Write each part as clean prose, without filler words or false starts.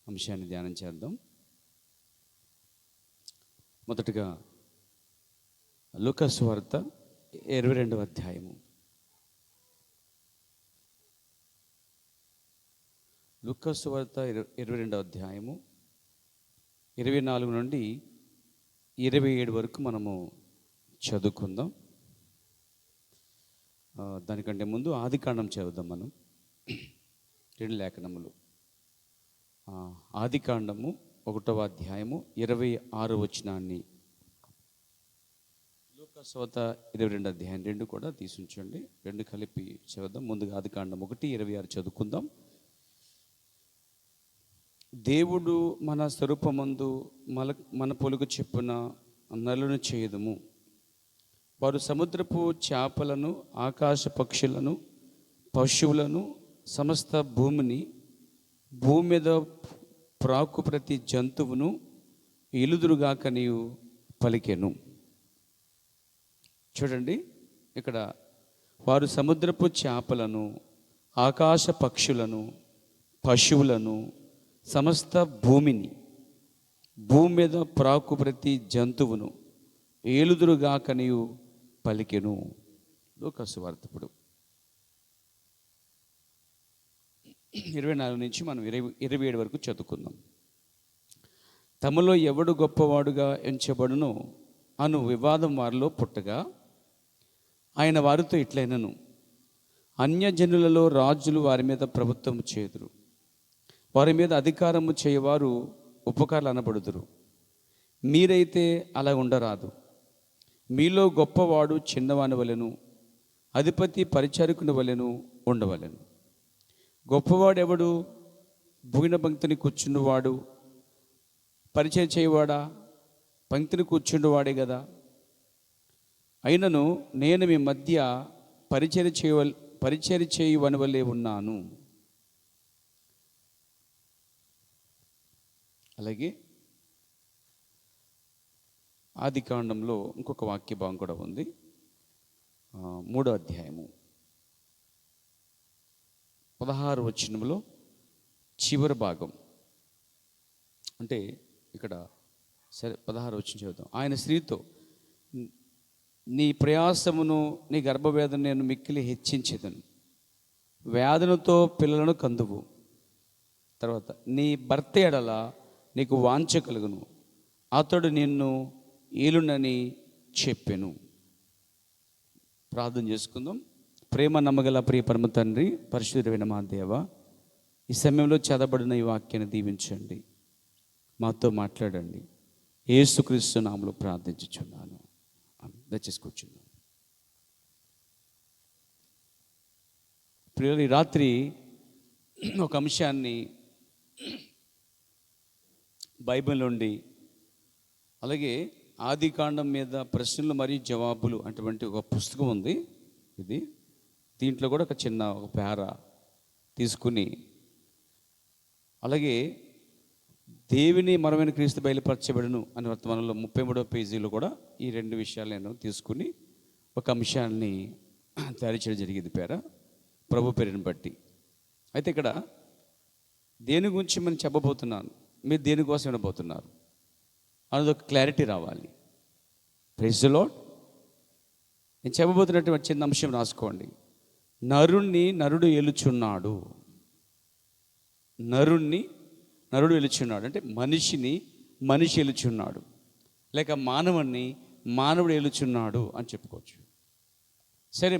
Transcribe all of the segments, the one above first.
అంశాన్ని ధ్యానం చేద్దాం. మొదటగా లూకా సువార్త 22వ అధ్యాయము. లూకా సువార్త 22వ అధ్యాయము 24 నుండి 27 వరకు మనము చదువుకుందాం. దానికంటే ముందు ఆదికాండం చదువుదాం. మనం 2 లేఖనములు, ఆదికాండము 1వ అధ్యాయము 26 వచనాన్ని, లూకా సువార్త 22 అధ్యాయం 2 కూడా తీసుంచండి. 2 కలిపి చదువుదాం. ముందుగా ఆదికాండం 1:26 చదువుకుందాం. దేవుడు మన స్వరూపమందు మన పొలుగు చెప్పున నరులను చేయుదుము. వారు సముద్రపు చేపలను, ఆకాశ పక్షులను, పశువులను, సమస్త భూమిని, భూమి మీద ప్రాకు ప్రతి జంతువును ఎలుదురుగాక నీవు పలికెను. చూడండి, ఇక్కడ వారు సముద్రపు చేపలను, ఆకాశ పక్షులను, పశువులను, సమస్త భూమిని, భూమి మీద ప్రాకు ప్రతి జంతువును ఏలుదురుగాక నీవు పలికెను. లూకా సువార్త ఇప్పుడు 24 నుంచి మనం 27 వరకు చదువుకుందాం. తమలో ఎవడు గొప్పవాడుగా ఎంచబడునో అను వివాదం వారిలో పుట్టగా ఆయన వారితో ఇట్లైనను, అన్యజనులలో రాజులు వారి మీద ప్రభుత్వం చేదురు, వారి మీద అధికారము చేయవారు ఉపకారాలు అనబడుదురు. మీరైతే అలా ఉండరాదు. మీలో గొప్పవాడు చిన్నవాని వలెను, అధిపతి పరిచారకుని వలెను ఉండవలెను. గొప్పవాడు ఎవడు? భూమిన పంక్తిని కూర్చున్నవాడు. పరిచయం చేయవాడా? పంక్తిని కూర్చుండవాడే కదా. అయినను నేను మీ మధ్య పరిచయం చేయవని వలె ఉన్నాను. అలాగే ఆదికాండంలో ఇంకొక వాక్య భాగం కూడా ఉంది. 3వ అధ్యాయము 16 వచనంలో చివరి భాగం. అంటే ఇక్కడ సరే 16 వచనం చదువుతాం. ఆయన స్త్రీతో, నీ ప్రయాసమును, నీ గర్భవేదన నేను మిక్కిలి హెచ్చించేదను, వేదనతో పిల్లలను కందువు. తర్వాత, నీ భర్త ఎడల నీకు వాంఛ కలుగును, అతడు నిన్ను ఏలునని చెప్పెను. ప్రార్థన చేసుకుందాం. ప్రేమ నమ్మగల ప్రియ పరమ తండ్రి, పరిశుద్ధమైన మా దేవ, ఈ సమయంలో చదవబడిన ఈ వాక్యాన్ని దీవించండి, మాతో మాట్లాడండి. యేసుక్రీస్తు నామములో ప్రార్థించుచున్నాను. దయచేసి కూర్చున్నాను. ప్రియులు, ఈ రాత్రి ఒక అంశాన్ని బైబిల్ నుండి, అలాగే ఆదికాండం మీద ప్రశ్నలు మరియు జవాబులు అటువంటి ఒక పుస్తకం ఉంది. దీంట్లో కూడా ఒక చిన్న పేరా తీసుకుని, అలాగే దేవుని మరమైన క్రీస్తు బయలుపరచబడును అనే వర్తమానంలో 33వ పేజీలో కూడా ఈ 2 విషయాలు నేను తీసుకుని ఒక అంశాన్ని తయారు చేయడం జరిగింది, ప్రభు పేరుని బట్టి. అయితే ఇక్కడ దేని గురించి మనం చెప్పబోతున్నాను, మీరు దేనికోసం వినబోతున్నారు అనేది ఒక క్లారిటీ రావాలి. Praise the Lord. నేను చెప్పబోతున్నటువంటి చిన్న అంశం రాసుకోండి. నరుడు ఏలుచున్నాడు. నరుడు ఏలుచున్నాడు అంటే మనిషి ఏలుచున్నాడు, లేక మానవుడు ఏలుచున్నాడు అని చెప్పుకోవచ్చు. సరే,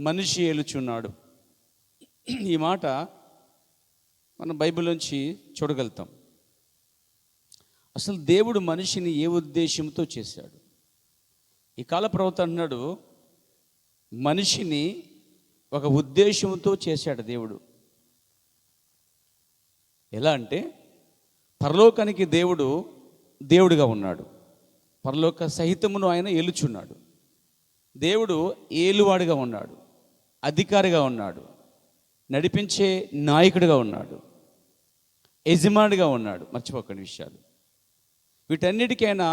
మనిషి ఏలుచున్నాడు. ఈ మాట మనం బైబిల్ నుంచి చూడగలుగుతాం. అసలు దేవుడు మనిషిని ఏ ఉద్దేశంతో చేశాడు? ఈ కాల ప్రవక్త అన్నాడు, మనిషిని ఒక ఉద్దేశంతో చేశాడు దేవుడు. ఎలా అంటే, పరలోకానికి దేవుడుగా ఉన్నాడు, పరలోక సహితమును ఆయన ఏలుచున్నాడు. దేవుడు ఏలువాడిగా ఉన్నాడు, అధికారిగా ఉన్నాడు, నడిపించే నాయకుడిగా ఉన్నాడు, యజమానిగా ఉన్నాడు. మర్చిపోకండి విషయాలు. వీటన్నిటికైనా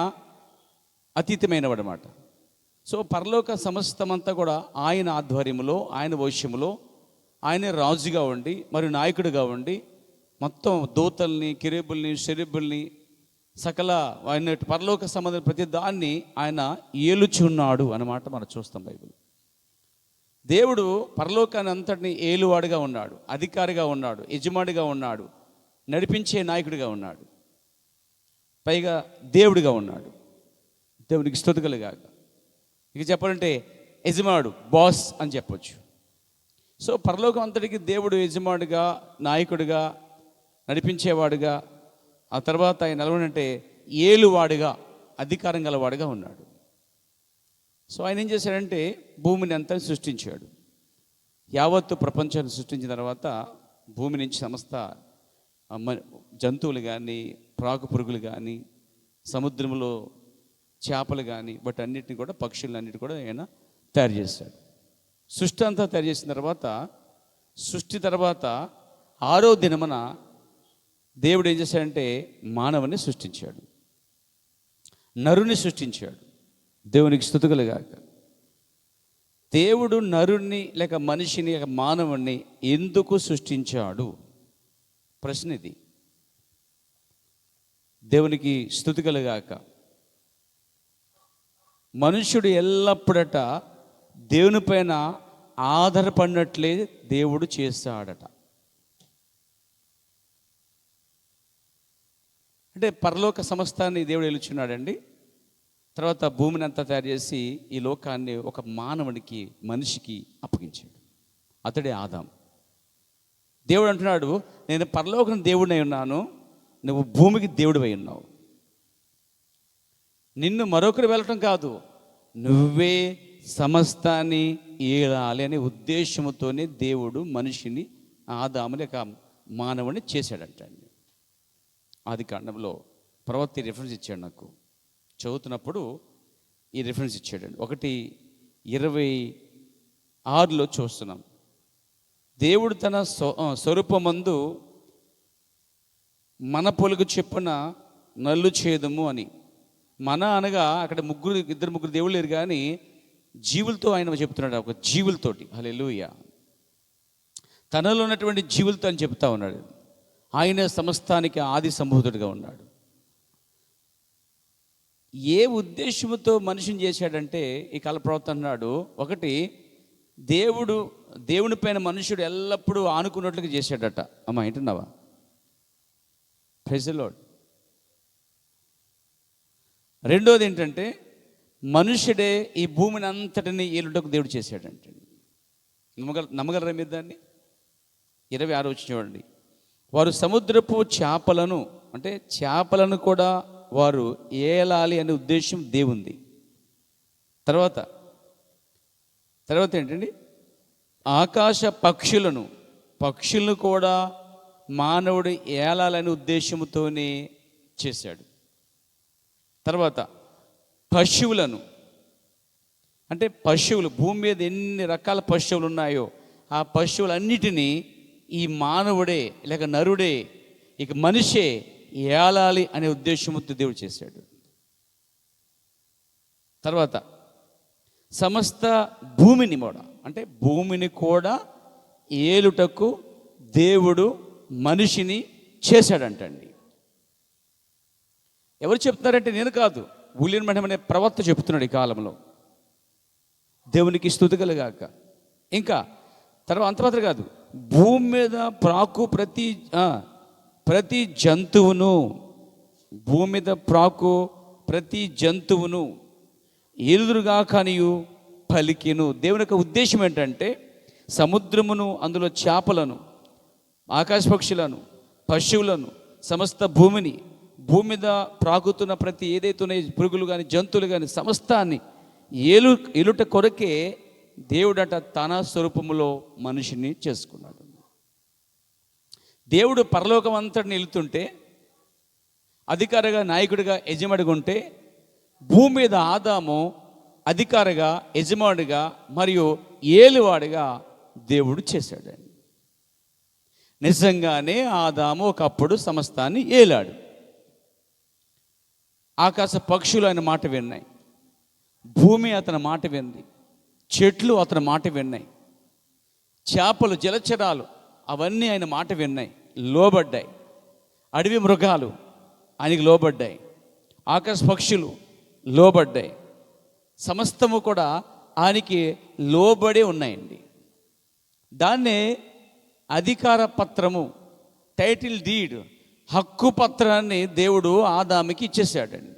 అతీతమైనవాడు అన్నమాట. సో పరలోక సమస్తమంతా కూడా ఆయన ఆధ్వర్యంలో, ఆయన వశములో, ఆయన రాజుగా ఉండి, మరియు నాయకుడిగా ఉండి, మొత్తం దూతల్ని, కెరూబుల్ని, షెరూబుల్ని, సకల ఆయన పరలోక సంబంధం ప్రతి దాన్ని ఆయన ఏలుచున్నాడు అన్నమాట మనం చూస్తాం బైబిల్. దేవుడు పరలోకాన్ని అంతటిని ఏలువాడిగా ఉన్నాడు, అధికారిగా ఉన్నాడు, యజమానిగా ఉన్నాడు, నడిపించే నాయకుడిగా ఉన్నాడు, పైగా దేవుడిగా ఉన్నాడు. దేవునికి స్తుతి కలుగాక. ఇక చెప్పాలంటే యజమానుడు, బాస్ అని చెప్పొచ్చు. సో పరలోకం అంతటికి దేవుడు యజమానుడిగా, నాయకుడిగా, నడిపించేవాడుగా, ఆ తర్వాత ఆయన ఎలాగంటే ఏలువాడిగా, అధికారం గలవాడిగా ఉన్నాడు. సో ఆయన ఏం చేశాడంటే భూమిని అంతా సృష్టించాడు. యావత్తు ప్రపంచాన్ని సృష్టించిన తర్వాత భూమి నుంచి సమస్త జంతువులు కానీ, ప్రాకు పురుగులు కానీ, సముద్రంలో చేపలు కానీ, బట్ అన్నిటిని కూడా, పక్షులన్నిటి కూడా ఆయన తయారు చేశాడు. సృష్టి అంతా తయారు చేసిన తర్వాత, సృష్టి తర్వాత 6వ దినమున దేవుడు ఏం చేశాడంటే మానవుని సృష్టించాడు, నరుని సృష్టించాడు. దేవునికి స్తుతి కలుగాక. దేవుడు నరుణ్ణి లేక మనిషిని లేక మానవుణ్ణి ఎందుకు సృష్టించాడు? ప్రశ్న ఇది. దేవునికి స్తుతి కలుగాక. మనుష్యుడు ఎల్లప్పుడట దేవుని పైన ఆధారపడినట్లే దేవుడు చేస్తాడట. అంటే పరలోక సమస్తాన్ని దేవుడు ఏలుచున్నాడండి. తర్వాత భూమిని అంతా తయారు చేసి ఈ లోకాన్ని ఒక మానవునికి, మనిషికి అప్పగించాడు. అతడే ఆదాం. దేవుడు అంటున్నాడు, నేను పరలోకం దేవుడినై ఉన్నాను, నువ్వు భూమికి దేవుడివై ఉన్నావు. నిన్ను మరొకరు వెళ్ళటం కాదు, నువ్వే సమస్తాన్ని ఏలాలి అనే ఉద్దేశంతోనే దేవుడు మనిషిని, ఆదాముని ఒక మానవుని చేశాడంటండి. ఆది కాండంలో ప్రవక్త రిఫరెన్స్ ఇచ్చాడు నాకు. చదువుతున్నప్పుడు ఈ రిఫరెన్స్ ఇచ్చాడండి. 1:26 చూస్తున్నాం. దేవుడు తన స్వరూపమందు మన పొలుగు చెప్పున నల్లు చేదము అని. మన అనగా అక్కడ ఇద్దరు ముగ్గురు దేవుళ్ళు లేరు, కానీ జీవులతో ఆయన చెప్తున్నాడు, ఒక జీవులతోటి. హల్లెలూయా. తనలో ఉన్నటువంటి జీవులతో అని చెప్తా ఉన్నాడు. ఆయన సమస్తానికి ఆది సంభూతుడిగా ఉన్నాడు. ఏ ఉద్దేశంతో మనిషిని చేశాడంటే ఈ కాల ప్రవక్త అన్నాడు, ఒకటి దేవుని పైన మనుషుడు ఎల్లప్పుడూ ఆనుకున్నట్లుగా చేశాడట. అమ్మా వింటున్నావా? Praise the Lord. రెండోది ఏంటంటే మనుషుడే ఈ భూమిని అంతటిని ఏలుటకు దేవుడు చేశాడంటే. నమ్మగలరా మీరు దాన్ని? 26 వచ్చి చూడండి. వారు సముద్రపు చేపలను, అంటే చేపలను కూడా వారు ఏలాలి అనే ఉద్దేశం దేవుంది. తర్వాత ఏంటండి, ఆకాశ పక్షులను కూడా మానవుడు ఏలాలనే ఉద్దేశంతోనే చేశాడు. తర్వాత పశువులను, అంటే పశువులు, భూమి మీద ఎన్ని రకాల పశువులు ఉన్నాయో ఆ పశువులన్నిటినీ ఈ మానవుడే లేక నరుడే, ఇక మనిషే ఏలాలి అనే ఉద్దేశంతో దేవుడు చేశాడు. తర్వాత సమస్త భూమిని కూడా, అంటే భూమిని కూడా ఏలుటకు దేవుడు మనిషిని చేశాడంటండి. ఎవరు చెప్తున్నారంటే నేను కాదు, విలియం బ్రన్హామ్ అనే ప్రవక్త చెప్తున్నాడు ఈ కాలంలో. దేవునికి స్తుతి కలుగాక. ఇంకా తర్వాత అంతమాత్రం కాదు, భూమి మీద ప్రాకు ప్రతి జంతువును, భూమి మీద ప్రాకు ప్రతి జంతువును ఎదురుగా కనియు పలికిను. దేవుని యొక్క ఉద్దేశం ఏంటంటే సముద్రమును, అందులో చేపలను, ఆకాశ పక్షులను, పశువులను, సమస్త భూమిని, భూమి మీద ప్రాకుతున్న ప్రతి ఏదైతే పురుగులు కానీ, జంతువులు కానీ, సమస్తాన్ని ఏలుట కొరకే దేవుడట తన స్వరూపములో మనిషిని చేసుకున్నాడు. దేవుడు పరలోకం అంతటిని వెళుతుంటే, అధికారిగా, నాయకుడిగా, యజమానిగా ఉంటే, భూమి మీద ఆదాము అధికారిగా, యజమానుడిగా మరియు ఏలువాడిగా దేవుడు చేశాడండి. నిజంగానే ఆదాము ఒకప్పుడు సమస్తాన్ని ఏలాడు. ఆకాశ పక్షులు ఆయన మాట విన్నాయి, భూమి అతని మాట వింది, చెట్లు అతని మాట విన్నాయి, చేపలు, జలచరాలు అవన్నీ ఆయన మాట విన్నాయి. లోబడ్డాయి. అడవి మృగాలు ఆయనకి లోబడ్డాయి. ఆకాశ పక్షులు లోబడ్డాయి. సమస్తము కూడా ఆయనకి లోబడి ఉన్నాయండి. దాన్నే అధికార పత్రము, టైటిల్ డీడ్, హక్కు పత్రాన్ని దేవుడు ఆదాముకి ఇచ్చేసాడండి.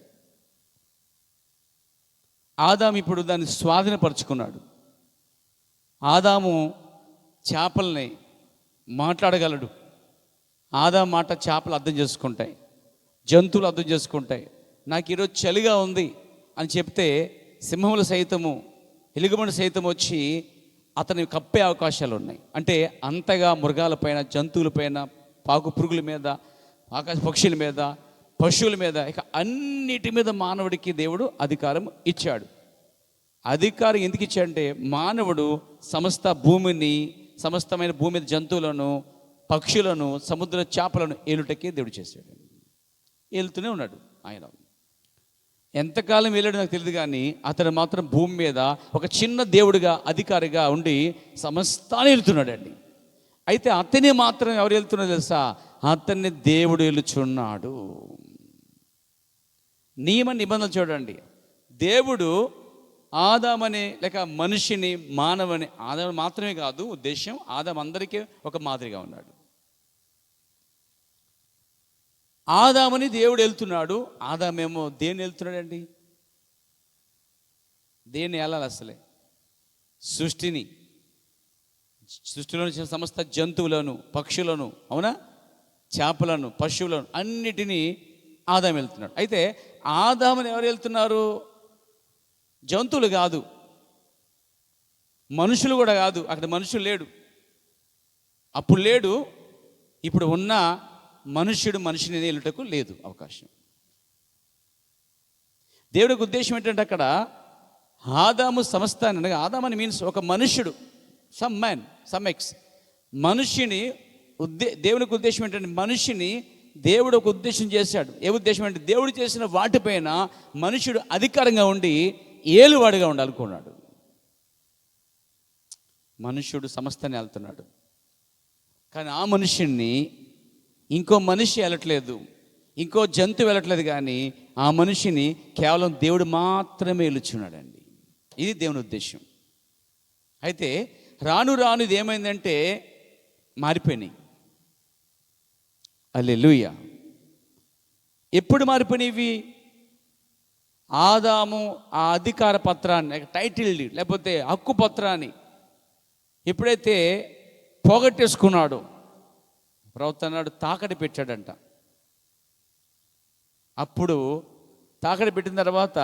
ఆదాము ఇప్పుడు దాన్ని స్వాధీనపరుచుకున్నాడు. ఆదాము చేపల్ని మాట్లాడగలడు. ఆదాము మాట చేపలు అర్థం చేసుకుంటాయి, జంతువులు అర్థం చేసుకుంటాయి. నాకు ఈరోజు చలిగా ఉంది అని చెప్తే సింహములు సైతము, ఎలుగుబంటి సైతం వచ్చి అతని కప్పే అవకాశాలు ఉన్నాయి. అంటే అంతగా మృగాలపైన, జంతువులపైన, పాకు పురుగుల మీద, ఆకాశ పక్షుల మీద, పశువుల మీద, ఇక అన్నిటి మీద మానవుడికి దేవుడు అధికారం ఇచ్చాడు. అధికారం ఎందుకు ఇచ్చాడంటే మానవుడు సమస్త భూమిని, సమస్తమైన భూమి మీద జంతువులను, పక్షులను, సముద్ర చేపలను ఏలుటకే దేవుడు చేశాడు. ఏలుతూనే ఉన్నాడు ఆయన. ఎంతకాలం వెళ్ళాడు నాకు తెలియదు, కానీ అతను మాత్రం భూమి మీద ఒక చిన్న దేవుడిగా, అధికారిగా ఉండి సమస్తాన్ని వెళ్తున్నాడండి. అయితే అతని మాత్రం ఎవరు వెళ్తున్నారో తెలుసా? అతన్ని దేవుడు వెలుచున్నాడు. నియమ నిబంధనలు చూడండి. దేవుడు ఆదామని లేక మనిషిని, మానవుని, ఆదాము మాత్రమే కాదు ఉద్దేశం, ఆదాము అందరికీ ఒక మాదిరిగా ఉన్నాడు. ఆదాముని దేవుడు వెళ్తున్నాడు. ఆదామేమో దేన్ని వెళ్తున్నాడండి? దేన్ని వెళ్ళాలి అసలే? సృష్టిని, సృష్టిలో సమస్త జంతువులను, పక్షులను, అవునా, చేపలను, పశువులను అన్నిటినీ ఆదాము వెళ్తున్నాడు. అయితే ఆదాముని ఎవరు వెళ్తున్నారు? జంతువులు కాదు, మనుషులు కూడా కాదు. అక్కడ మనుషులు లేడు, అప్పుడు లేడు. ఇప్పుడు ఉన్న మనుష్యుడు మనిషిని వెళ్ళుటకు లేదు అవకాశం. దేవుడికి ఉద్దేశం ఏంటంటే అక్కడ ఆదాము సమస్తాన్ని, అనగా ఆదామని మీన్స్ ఒక మనుష్యుడు, సమ్ మ్యాన్, సమ్ ఎక్స్ మనిషిని దేవునికి ఉద్దేశం ఏంటంటే మనిషిని దేవుడు ఒక ఉద్దేశం చేశాడు. ఏ ఉద్దేశం అంటే దేవుడు చేసిన వాటిపైన మనుషుడు అధికారంగా ఉండి ఏలువాడిగా ఉండాలనుకున్నాడు. మనుష్యుడు సమస్తాన్ని వెళ్తున్నాడు, కానీ ఆ మనుషుణ్ణి ఇంకో మనిషి వెళ్ళట్లేదు, ఇంకో జంతువు వెళ్ళట్లేదు, కానీ ఆ మనిషిని కేవలం దేవుడు మాత్రమే వెలుచున్నాడండి. ఇది దేవుని ఉద్దేశం. అయితే రాను రాను ఇది ఏమైందంటే మారిపోయినాయి. హల్లెలూయా. ఎప్పుడు మారిపోయినవి? ఆదాము ఆ అధికార పత్రాన్ని, టైటిల్ డీడ్ లేకపోతే హక్కు పత్రాన్ని ఎప్పుడైతే పోగొట్టేసుకున్నాడో, ప్రవక్త అన్నాడు తాకడి పెట్టాడంట. అప్పుడు తాకడి పెట్టిన తర్వాత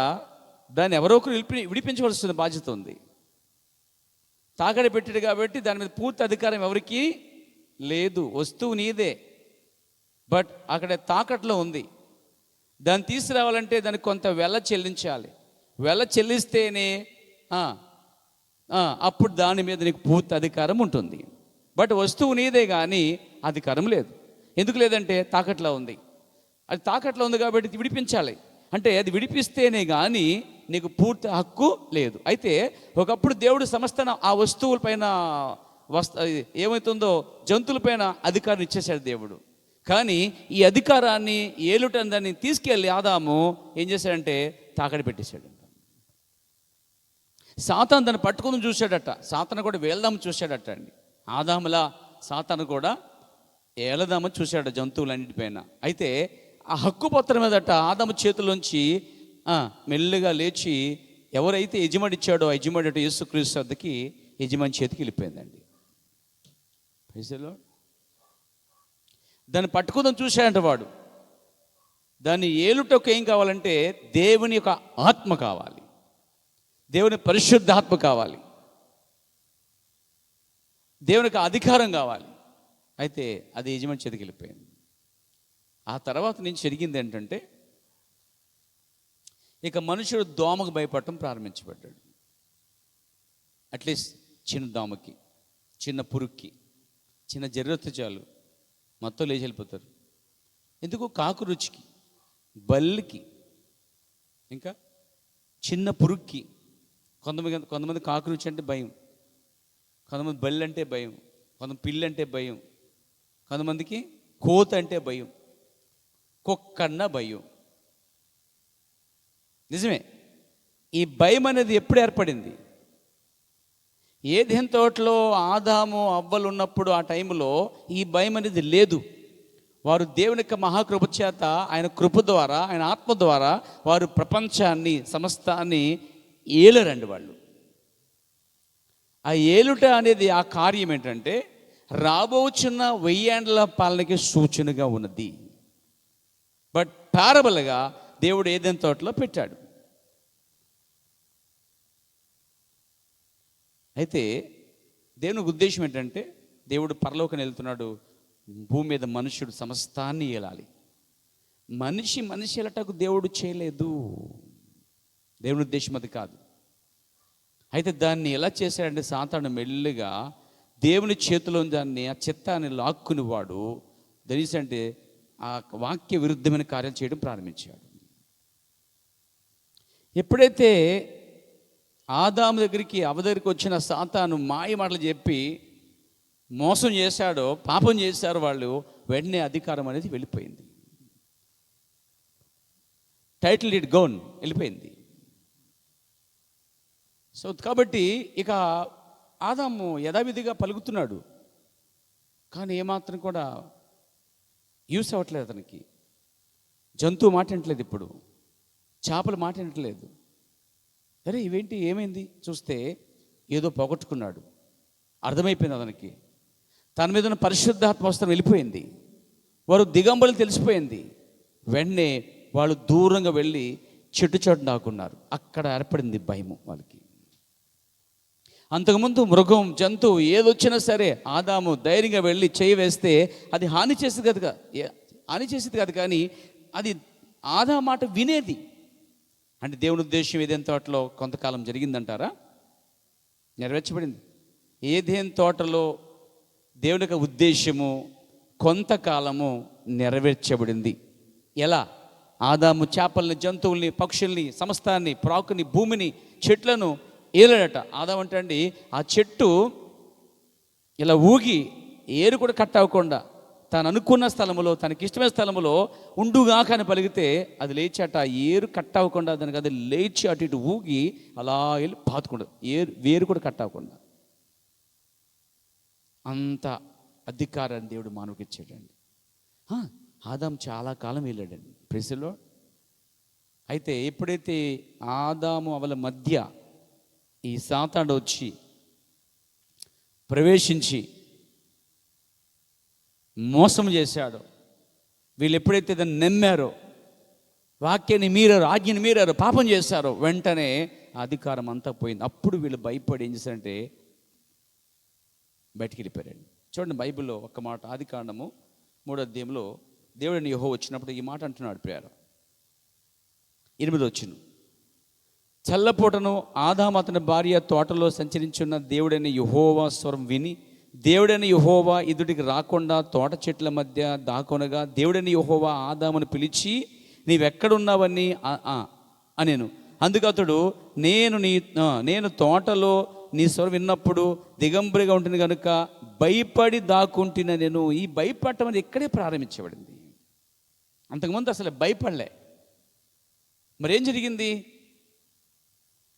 దాన్ని ఎవరో ఒకరు విడిపించవలసిన బాధ్యత ఉంది. తాకడి పెట్టాడు కాబట్టి దాని మీద పూర్తి అధికారం ఎవరికి లేదు. వస్తువు నీదే, బట్ అక్కడ తాకట్లో ఉంది. దాన్ని తీసుకురావాలంటే దానికి కొంత వెల చెల్లించాలి. వెల చెల్లిస్తేనే అప్పుడు దాని మీద నీకు పూర్తి అధికారం ఉంటుంది. బట్ వస్తువు నీదే కానీ అధికారం లేదు. ఎందుకు లేదంటే తాకట్లో ఉంది. అది తాకట్లో ఉంది కాబట్టి విడిపించాలి. అంటే అది విడిపిస్తేనే కానీ నీకు పూర్తి హక్కు లేదు. అయితే ఒకప్పుడు దేవుడు సమస్త ఆ వస్తువులపైన ఏమవుతుందో జంతువులపైన అధికారం ఇచ్చేశాడు దేవుడు. కానీ ఈ అధికారాన్ని, ఏలుటని దాన్ని తీసుకెళ్ళి ఆదాము ఏం చేశాడంటే తాకడి పెట్టేశాడు. సాతాను దాన్ని పట్టుకుని చూశాడట. సాతాను కూడా వేలదామని చూశాడట అండి. ఆదాములా సాతాను కూడా ఏలదామని చూశాడు జంతువులన్నిటిపైన. అయితే ఆ హక్కు పత్రం మీదట ఆదాము చేతుల్లోంచి మెల్లిగా లేచి ఎవరైతే యజమాని ఇచ్చాడో ఆ యజమాని అటు యేసుక్రీస్తు వద్దకి యజమాని చేతికి వెళ్ళిపోయిందండి. దాన్ని పట్టుకుందని చూశాడంట వాడు. దాన్ని ఏలుటకు ఏం కావాలంటే దేవుని యొక్క ఆత్మ కావాలి, దేవుని పరిశుద్ధాత్మ కావాలి, దేవునికి అధికారం కావాలి. అయితే అది యజమాని చేతికి వెళ్ళిపోయింది. ఆ తర్వాత నుంచి జరిగింది ఏంటంటే ఇక మనుషుడు దోమకు భయపడటం ప్రారంభించబడ్డాడు. అట్లీస్ట్ చిన్న దోమకి, చిన్న పురుగుకి, చిన్న జర్రొత్త చాలు మొత్తం లేచి వెళ్ళిపోతారు. ఎందుకు? కాకు రుచికి, బల్లికి, ఇంకా చిన్న పురుగుకి. కొంతమంది కాకు రుచి అంటే భయం, కొంతమంది బల్లి అంటే భయం, కొంతమంది పిల్లి అంటే భయం, కొంతమందికి కోత అంటే భయం, కుక్కన్న భయం. నిజమే. ఈ భయం అనేది ఎప్పుడు ఏర్పడింది? ఏదెన్ తోటలో ఆదాము అవ్వలు ఉన్నప్పుడు ఆ టైంలో ఈ భయం అనేది లేదు. వారు దేవుని యొక్క మహాకృప చేత, ఆయన కృప ద్వారా, ఆయన ఆత్మ ద్వారా వారు ప్రపంచాన్ని, సమస్తాన్ని ఏలరండి వాళ్ళు. ఆ ఏలుట అనేది, ఆ కార్యం ఏంటంటే రాబోచున్న 1000 ఏండ్ల పాలనకి సూచనగా ఉన్నది. బట్ పారబుల్గా దేవుడు ఏదెన్ తోటలో పెట్టాడు. అయితే దేవుని ఉద్దేశం ఏంటంటే, దేవుడు పరలోకం వెళ్తున్నాడు, భూమి మీద మనుషుడు సమస్తాన్ని ఏలాలి. మనిషి ఎలటకు దేవుడు చేయలేదు. దేవుని ఉద్దేశం అది కాదు. అయితే దాన్ని ఎలా చేశాడంటే, సాతాను మెల్లిగా దేవుని చేతిలో దాన్ని, ఆ చిత్తాన్ని లాక్కుని వాడు అంటే ఆ వాక్య విరుద్ధమైన కార్యాలు చేయడం ప్రారంభించాడు. ఎప్పుడైతే ఆదాము దగ్గరికి, అవ్వ దగ్గరికి వచ్చిన సాతాను మాయ మాటలు చెప్పి మోసం చేశాడో, పాపం చేశారు వాళ్ళు, వెంటనే అధికారం అనేది వెళ్ళిపోయింది. టైటిల్ డీడ్ గోన్ వెళ్ళిపోయింది. సో కాబట్టి ఇక ఆదాము యథావిధిగా పలుకుతున్నాడు, కానీ ఏమాత్రం కూడా యూస్ అవ్వట్లేదు అతనికి. జంతువు మాట వినట్లేదు, ఇప్పుడు చేపలు మాట వినట్లేదు. అరే ఇవేంటి, ఏమైంది చూస్తే ఏదో పోగొట్టుకున్నాడు, అర్థమైపోయింది అతనికి. తన మీద ఉన్న పరిశుద్ధాత్మ వస్త్రం వెళ్ళిపోయింది, వారు దిగంబరులు తెలిసిపోయింది. వెంటనే వాళ్ళు దూరంగా వెళ్ళి చెట్టు చోటు దాక్కున్నారు. అక్కడ ఏర్పడింది భయము వాళ్ళకి. అంతకుముందు మృగం, జంతువు ఏదొచ్చినా సరే ఆదాము ధైర్యంగా వెళ్ళి చేయి వేస్తే అది హాని చేసేది కాదు, కానీ అది ఆదాము మాట వినేది. అంటే దేవుని ఉద్దేశం ఏదైనా తోటలో కొంతకాలం జరిగిందంటారా? నెరవేర్చబడింది. ఏదైనా తోటలో దేవుని యొక్క ఉద్దేశము కొంతకాలము నెరవేర్చబడింది. ఎలా? ఆదాము చేపల్ని, జంతువుల్ని, పక్షుల్ని, సమస్తాన్ని, ప్రాకుని, భూమిని, చెట్లను ఏలాడట. ఆదాము అంటే అండి, ఆ చెట్టు ఇలా ఊగి ఏరు కూడా కట్ అవ్వకుండా తాను అనుకున్న స్థలములో, తనకి ఇష్టమైన స్థలములో ఉండుగాక అని పలిగితే అది లేచాట. ఏరు కట్ అవ్వకుండా దానికి అది లేచి అటు ఇటు ఊగి అలా వెళ్ళి పాతుకుండా, వేరు కూడా కట్ అవ్వకుండా అంత అధికారాన్ని దేవుడు మానవుకి ఇచ్చాడండి. ఆదాము చాలా కాలం వెళ్ళాడండి ప్రెస్లో. అయితే ఎప్పుడైతే ఆదాము అవల మధ్య ఈ సాతాను వచ్చి ప్రవేశించి మోసం చేశాడో, వీళ్ళు ఎప్పుడైతే దాన్ని నమ్మారో, వాక్యాన్ని మీరారు, ఆజ్ఞని మీరారు, పాపం చేశారో, వెంటనే అధికారం అంతా పోయింది. అప్పుడు వీళ్ళు భయపడి ఏం చేశారంటే బయటికి వెళ్ళిపోయారండి. చూడండి బైబిల్లో ఒక్క మాట, ఆదికాండము 3వ అధ్యాయంలో దేవుడైన యెహోవా వచ్చినప్పుడు ఈ మాట అంటున్నాడు. ప్రియారా 8వ వచనం, చల్లపూటను ఆదాము అతని భార్య తోటలో సంచరించున్న దేవుడైన యెహోవా స్వరం విని, దేవుడైన యెహోవా ఎదుటికి రాకుండా తోట చెట్ల మధ్య దాకొనగా, దేవుడైన యెహోవా ఆదామును పిలిచి నీవెక్కడున్నావని అనేను. అందుకు అతడు నేను తోటలో నీ స్వరం విన్నప్పుడు దిగంబరిగా ఉంటుంది కనుక భయపడి దాక్కుంటున్నా నేను. ఈ భయపడటం అనేది ఇక్కడే ప్రారంభించబడింది. అంతకుముందు అసలు భయపడలే. మరేం జరిగింది?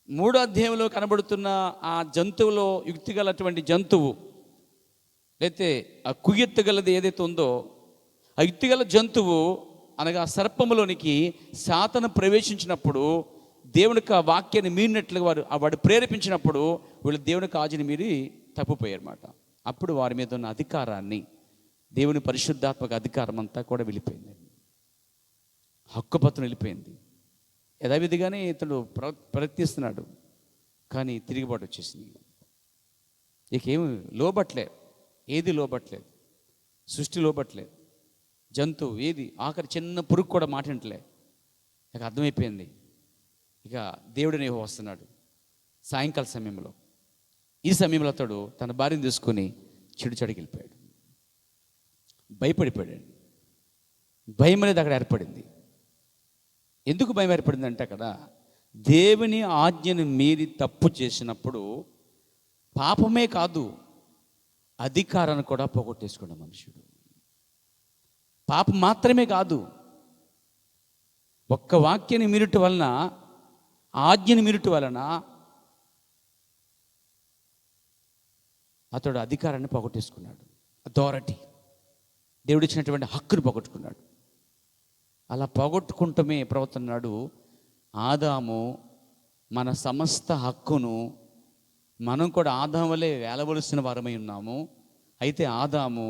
3వ అధ్యాయంలో కనబడుతున్న ఆ జంతువులో యుక్తిగలటువంటి జంతువు, అయితే ఆ కుయ్యెత్తగలది ఏదైతే ఉందో, ఆ యుక్తిగల జంతువు అనగా సర్పములోనికి సాతాను ప్రవేశించినప్పుడు, దేవునికి ఆ వాక్యాన్ని మీరినట్లుగా వాడు ప్రేరేపించినప్పుడు వీళ్ళు దేవునికి ఆజ్ఞని మీరి తప్పిపోయారన్నమాట. అప్పుడు వారి మీద ఉన్న అధికారాన్ని, దేవుని పరిశుద్ధాత్మక అధికారం అంతా కూడా వెళ్ళిపోయింది, హక్కుపత్రం వెళ్ళిపోయింది. యథావిధిగానే ఇతడు ప్రయత్నిస్తున్నాడు, కానీ తిరిగిబాటు వచ్చేసింది. ఇకేమి లోబట్లేదు, ఏది లోబట్లేదు, సృష్టి లోబట్లేదు, జంతువు ఏది, ఆఖరి చిన్న పురుగు కూడా మాటింటలే. ఇక అర్థమైపోయింది, ఇక దేవుడిని వస్తున్నాడు. సాయంకాల సమయంలో, ఈ సమయంలో అతడు తన భార్యను తీసుకొని చెడుకి వెళ్ళిపోయాడు. భయపడిపోయాడు. భయం అనేది అక్కడ ఏర్పడింది. ఎందుకు భయం ఏర్పడిందంటే, అక్కడ దేవుని ఆజ్ఞను మీరి తప్పు చేసినప్పుడు పాపమే కాదు, అధికారాన్ని కూడా పోగొట్టేసుకున్న మనుషుడు. పాపం మాత్రమే కాదు, ఒక్క వాక్యాన్ని మీరుట వలన, ఆజ్ఞని మీరుట వలన అతడు అధికారాన్ని పోగొట్టేసుకున్నాడు. అథారిటీ, దేవుడిచ్చినటువంటి హక్కును పోగొట్టుకున్నాడు. అలా పోగొట్టుకుంటమే ప్రవర్తన్నాడు. ఆదాము మన సమస్త హక్కును, మనం కూడా ఆదాము వలె వేలవలసిన వారమై ఉన్నాము. అయితే ఆదాము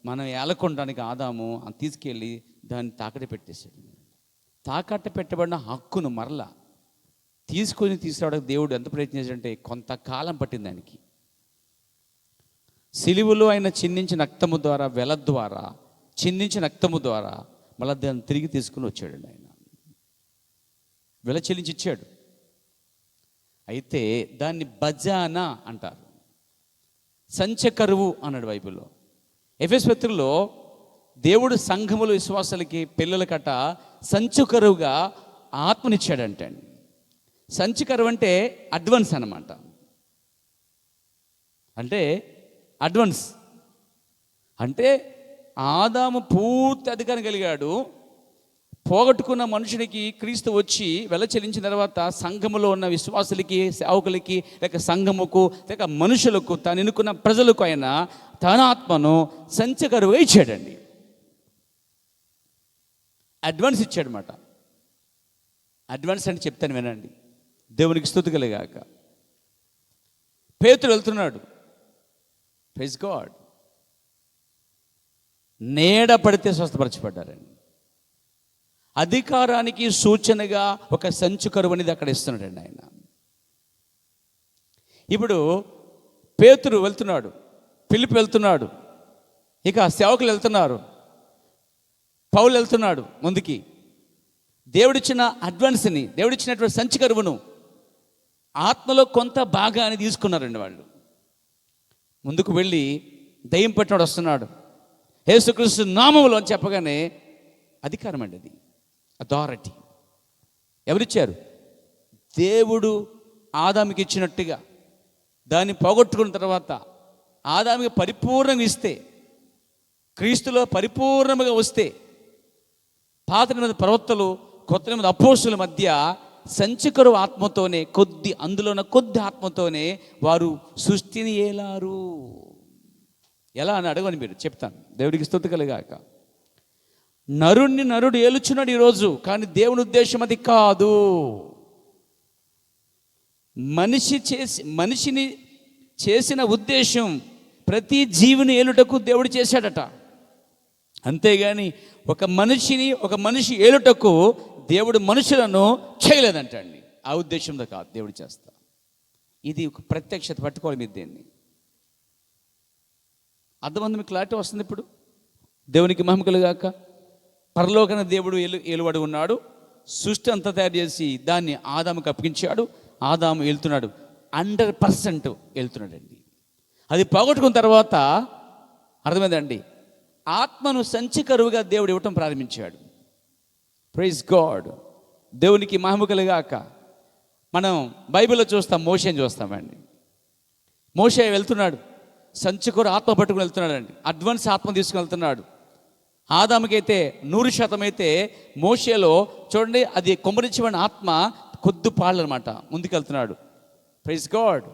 మనం ఏలకొనడానికి ఆదాము తీసుకెళ్ళి దాన్ని తాకట్టు పెట్టేశాడు. తాకట్టు పెట్టబడిన హక్కును మరలా తీసుకురావడానికి దేవుడు ఎంత ప్రయత్నించాడంటే కొంతకాలం పట్టింది దానికి. సిలువలో ఆయన చిందించిన రక్తము ద్వారా, వెల ద్వారా చిందించిన రక్తము ద్వారా మళ్ళీ దాన్ని తిరిగి తీసుకుని వచ్చాడండి. ఆయన వెల చెల్లించి ఇచ్చాడు. అయితే దాన్ని బజానా అంటారు, సంచకరువు అన్నాడు బైబిల్లో. ఎఫెసు పత్రికలో దేవుడు సంఘములు, విశ్వాసాలకి, పిల్లలకట సంచుకరువుగా ఆత్మనిచ్చాడంటే. సంచుకరువు అంటే అడ్వాన్స్ అన్నమాట. అంటే అడ్వాన్స్ అంటే ఆదాము పూర్తి అధికారం కలిగాడు. పోగొట్టుకున్న మనుషునికి క్రీస్తు వచ్చి వెల చెల్లించిన తర్వాత సంఘములో ఉన్న విశ్వాసులకి, సేవకులకి, లేక సంఘముకు, లేక మనుషులకు, తాను ఎన్నుకున్న ప్రజలకు ఆయన తన ఆత్మను సంచకరువుగా ఇచ్చాడండి. అడ్వాన్స్ ఇచ్చాడనమాట. అడ్వాన్స్ అంటే చెప్తాను వినండి, దేవునికి స్తుతి కలుగాక. పేతురు వెళ్తున్నాడు, ప్రైజ్ గాడ్, నీడ పడితే స్వస్థపరచబడ్డారండి. అధికారానికి సూచనగా ఒక సంచు కరువు అనేది అక్కడ ఇస్తున్నాడండి ఆయన. ఇప్పుడు పేతురు వెళ్తున్నాడు, ఫిలిప్పు వెళ్తున్నాడు, ఇక సేవకులు వెళ్తున్నారు, పౌలు వెళ్తున్నాడు ముందుకి. దేవుడిచ్చిన అడ్వాన్స్ని, దేవుడిచ్చినటువంటి సంచు కరువును, ఆత్మలో కొంత భాగాన్ని తీసుకున్నారండి వాళ్ళు. ముందుకు వెళ్ళి దయ్యం పట్టినోడు వస్తున్నాడు, యేసుక్రీస్తు నామములో అని చెప్పగానే అధికారం అండి అది, అథారిటీ. ఎవరిచ్చారు? దేవుడు ఆదాముకి ఇచ్చినట్టుగా దాన్ని పోగొట్టుకున్న తర్వాత ఆదాముకి పరిపూర్ణంగా ఇస్తే, క్రీస్తులో పరిపూర్ణంగా వస్తే, పాత నిబంధన ప్రవక్తలు, కొత్త నిబంధన అపోస్తుల మధ్య సంచకరు ఆత్మతోనే, అందులో ఉన్న కొద్ది ఆత్మతోనే వారు సృష్టిని ఏలారు. ఎలా అని అడగని మీరు చెప్తాను, దేవుడికి స్తుతి కలుగాక. నరుడు ఏలుచున్నాడు ఈరోజు, కానీ దేవుని ఉద్దేశం అది కాదు. మనిషిని చేసిన ఉద్దేశం ప్రతి జీవిని ఏలుటకు దేవుడు చేశాడట. అంతేగాని ఒక మనిషి ఏలుటకు దేవుడు మనుషులను చేయలేదంటండి. ఆ ఉద్దేశంతో కాదు దేవుడు చేస్తా. ఇది ఒక ప్రత్యక్షత, పట్టుకోవాలి మీరు దీన్ని. అర్థమంది, మీకు క్లారిటీ వస్తుంది ఇప్పుడు. దేవునికి మహిమ కలుగాక. పరలోకన దేవుడు ఏలువాడు ఉన్నాడు. సృష్టి అంతా తయారు చేసి దాన్ని ఆదాముకు అప్పగించాడు. ఆదాము వెళ్తున్నాడు, 100% వెళ్తున్నాడండి. అది పోగొట్టుకున్న తర్వాత అర్థమైందండి, ఆత్మను సంచకరువుగా దేవుడు ఇవ్వటం ప్రారంభించాడు. ప్రైజ్ గాడ్, దేవునికి మహిమ కలుగాక. మనం బైబిల్లో చూస్తాం, మోషేని చూస్తామండి. మోషే వెళ్తున్నాడు, సంచకరు ఆత్మ పట్టుకుని వెళ్తున్నాడండి. అడ్వాన్స్ ఆత్మ తీసుకుని వెళ్తున్నాడు. ఆదాముకైతే 100% అయితే, మోషేలో చూడండి అది కొమ్మరించబడిన ఆత్మ కొద్ది పాళ్ళు అనమాట. ముందుకెళ్తున్నాడు, ప్రైజ్ గాడ్.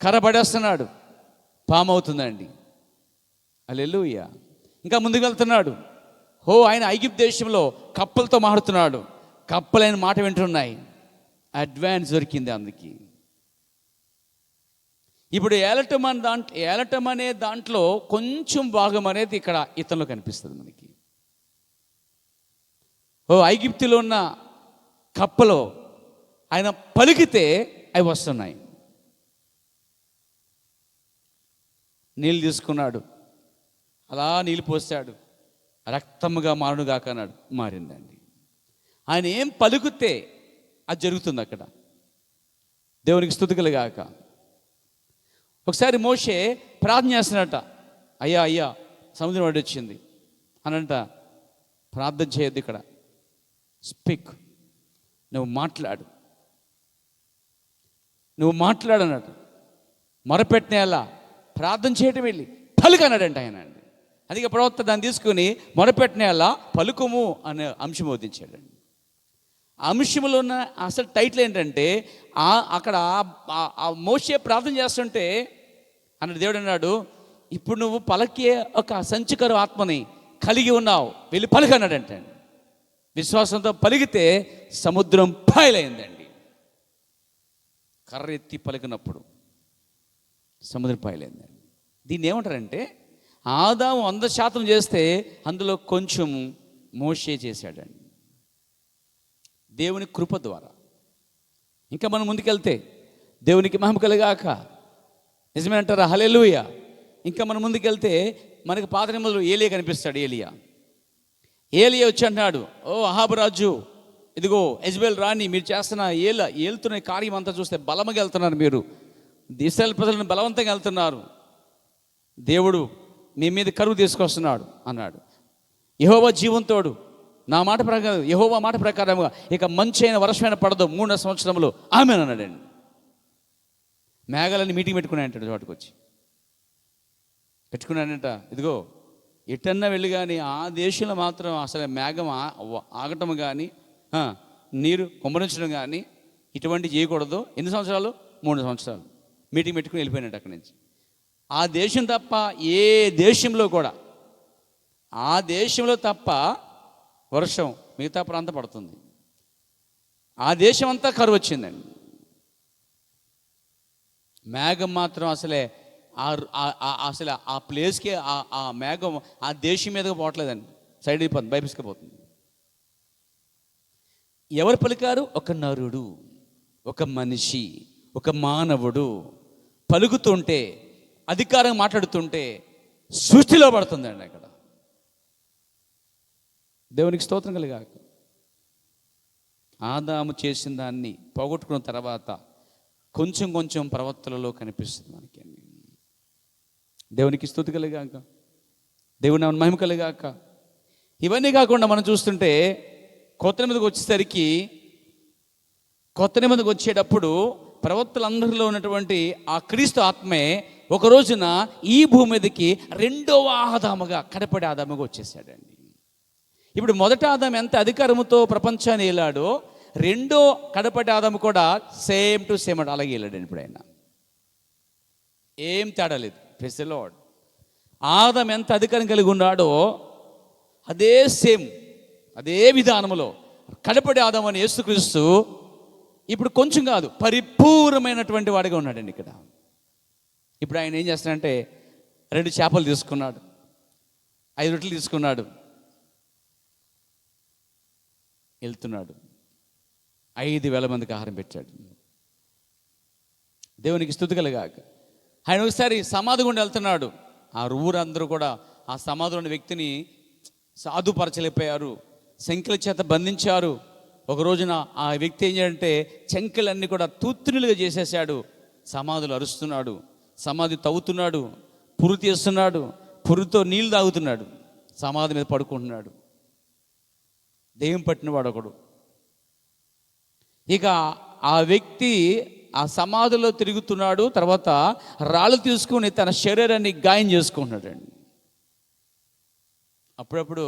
కర్ర పడేస్తున్నాడు, పాము అవుతుందండి. హల్లెలూయా. ఇంకా ముందుకు వెళ్తున్నాడు. ఆయన ఐగుప్తు దేశంలో కప్పలతో మాట్లాడుతున్నాడు, కప్పలైన మాట వింటున్నాయి. అడ్వాన్స్ దొరికింది అందుకే. ఇప్పుడు ఏలటం అనే దాంట్లో కొంచెం భాగం అనేది ఇక్కడ ఇతనిలో కనిపిస్తుంది మనకి. ఐగుప్తులో ఉన్న కప్పలో ఆయన పలికితే అవి వస్తున్నాయి. నీళ్ళు తీసుకున్నాడు, అలా నీళ్ళు పోసాడు, రక్తముగా మారునుగాక అన్నాడు, మారిందండి. ఆయన ఏం పలుకుతే అది జరుగుతుంది అక్కడ. దేవునికి స్తుతి కలుగాక. ఒకసారి మోషే ప్రార్థన చేస్తున్నట్ట, అయ్యా సముద్రం అడ్డు వచ్చింది అనంట. ప్రార్థన చేయొద్దు ఇక్కడ, స్పీక్, నువ్వు మాట్లాడన్నట్టు. మొరపెట్టిన ఎలా ప్రార్థన చేయటం వెళ్ళి పలుకు అన్నాడంట ఆయన అండి. అందుకే ప్రవక్త దాన్ని తీసుకుని మొరపెట్టినలా పలుకుము అనే అంశం బోధించాడండి. అంశంలో ఉన్న అసలు టైటిల్ ఏంటంటే అక్కడ మోషే ప్రార్థన చేస్తుంటే అన్నాడు, దేవుడు అన్నాడు, ఇప్పుడు నువ్వు పలికే ఒక సంచికరు ఆత్మని కలిగి ఉన్నావు, వెళ్ళి పలుకు అన్నాడంటే. విశ్వాసంతో పలికితే సముద్రం పాయలైందండి. కర్ర ఎత్తి పలికినప్పుడు సముద్రం పాయలైందండి. దీన్ని ఏమంటారంటే, ఆదాము 100% చేస్తే అందులో కొంచెం మోషే చేశాడండి, దేవుని కృప ద్వారా. ఇంకా మనం ముందుకెళ్తే దేవునికి మహిమ కలుగాక, నిజమేనంటారా? హల్లెలూయా. ఇంకా మనం ముందుకెళ్తే మనకి పాత నిబంధనలో ఏలియా కనిపిస్తాడు. ఏలియా వచ్చి అంటున్నాడు, ఓ అహాబు రాజు, ఇదిగో యెజబెల్ రాణి, మీరు చేస్తున్న ఏలుతున్న కార్యం అంతా చూస్తే బలముగా వెళ్తున్నారు, మీరు ఇశ్రాయేలు ప్రజలను బలవంతంగా వెళ్తున్నారు, దేవుడు మీ మీద కరువు తీసుకొస్తున్నాడు అన్నాడు. యెహోవా జీవంతోడు, నా మాట ప్రకారం, యెహోవా మాట ప్రకారంగా ఇక మంచైన వర్షమైన పడదు 3 సంవత్సరములు ఆమేన్ అన్నాడండి. మేఘాలని మీటింగ్ పెట్టుకున్నాయంటాడు, చోటుకు వచ్చి పెట్టుకున్నాడంట. ఇదిగో ఎటన్నా వెళ్ళి కానీ ఆ దేశంలో మాత్రం అసలు మేఘం ఆగటం కానీ నీరు కుమ్మరించడం కానీ ఇటువంటి చేయకూడదు. ఎన్ని సంవత్సరాలు? 3 సంవత్సరాలు మీటింగ్ పెట్టుకుని వెళ్ళిపోయినట్టు అక్కడి నుంచి. ఆ దేశం తప్ప ఏ దేశంలో కూడా, ఆ దేశంలో తప్ప వర్షం మిగతా ప్రాంతం పడుతుంది. ఆ దేశం అంతా కరువు వచ్చిందండి. మేఘం మాత్రం అసలే అసలు ఆ ప్లేస్కి ఆ మేఘం ఆ దేశం మీదగా పోవట్లేదండి, సైడ్ అయిపోతుంది, బైపిసుకుపోతుంది. ఎవరు పలికారు? ఒక నరుడు, ఒక మనిషి, ఒక మానవుడు పలుకుతుంటే, అధికారం మాట్లాడుతుంటే సృష్టిలో పడుతుందండి అక్కడ. దేవునికి స్తోత్రం కలుగాక. ఆదాము చేసిన దాన్ని పోగొట్టుకున్న తర్వాత కొంచెం కొంచెం ప్రవర్తనలో కనిపిస్తుంది మనకి. దేవునికి స్తుతి కలుగాక, దేవుని నామమునకు మహిమ కలుగాక. ఇవన్నీ కాకుండా మనం చూస్తుంటే కొత్త నిబంధనకు వచ్చేసరికి, కొత్త నిబంధనకు వచ్చేటప్పుడు ప్రవక్తలందరిలో ఉన్నటువంటి ఆ క్రీస్తు ఆత్మే ఒక రోజున ఈ భూమి మీదకి రెండవ ఆదాముగా, కడపడి ఆదాముగా వచ్చేసాడండి. ఇప్పుడు మొదటి ఆదాము ఎంత అధికారముతో ప్రపంచాన్ని ఏలాడో, రెండో కడపటి ఆదాము కూడా సేమ్ టు సేమ్ అలాగే వెళ్ళాడండి. ఇప్పుడు ఆయన ఏం తేడా లేదు. Praise the Lord. ఆదాము ఎంత అధికారం కలిగి ఉన్నాడో అదే సేమ్, అదే విధానంలో కడపటి ఆదాము అని యేసుక్రీస్తు ఇప్పుడు కొంచెం కాదు, పరిపూర్ణమైనటువంటి వాడిగా ఉన్నాడండి ఇక్కడ. ఇప్పుడు ఆయన ఏం చేస్తాడంటే 2 చేపలు తీసుకున్నాడు, 5 రొట్టెలు తీసుకున్నాడు, వెళ్తున్నాడు, 5,000 మందికి ఆహారం పెట్టాడు. దేవునికి స్తుతి కలుగాక. ఆయన ఒకసారి సమాధి గుండా వెళ్తున్నాడు. ఆ ఊరందరూ కూడా ఆ సమాధిలోని వ్యక్తిని సాధుపరచలేకపోయారు, సంఖ్యల చేత బంధించారు. ఒక రోజున ఆ వ్యక్తి ఏం చేయాలంటే చెంకెలన్నీ కూడా తూత్తులుగా చేసేసాడు. సమాధులు అరుస్తున్నాడు, సమాధి తవ్వుతున్నాడు, పురు తీస్తున్నాడు, పురుతో నీళ్లు తాగుతున్నాడు, సమాధి మీద పడుకుంటున్నాడు. దెయ్యం పట్టినవాడు ఒకడు. ఇక ఆ వ్యక్తి ఆ సమాధిలో తిరుగుతున్నాడు. తర్వాత రాళ్ళు తీసుకుని తన శరీరాన్ని గాయం చేసుకుంటున్నాడండి. అప్పుడప్పుడు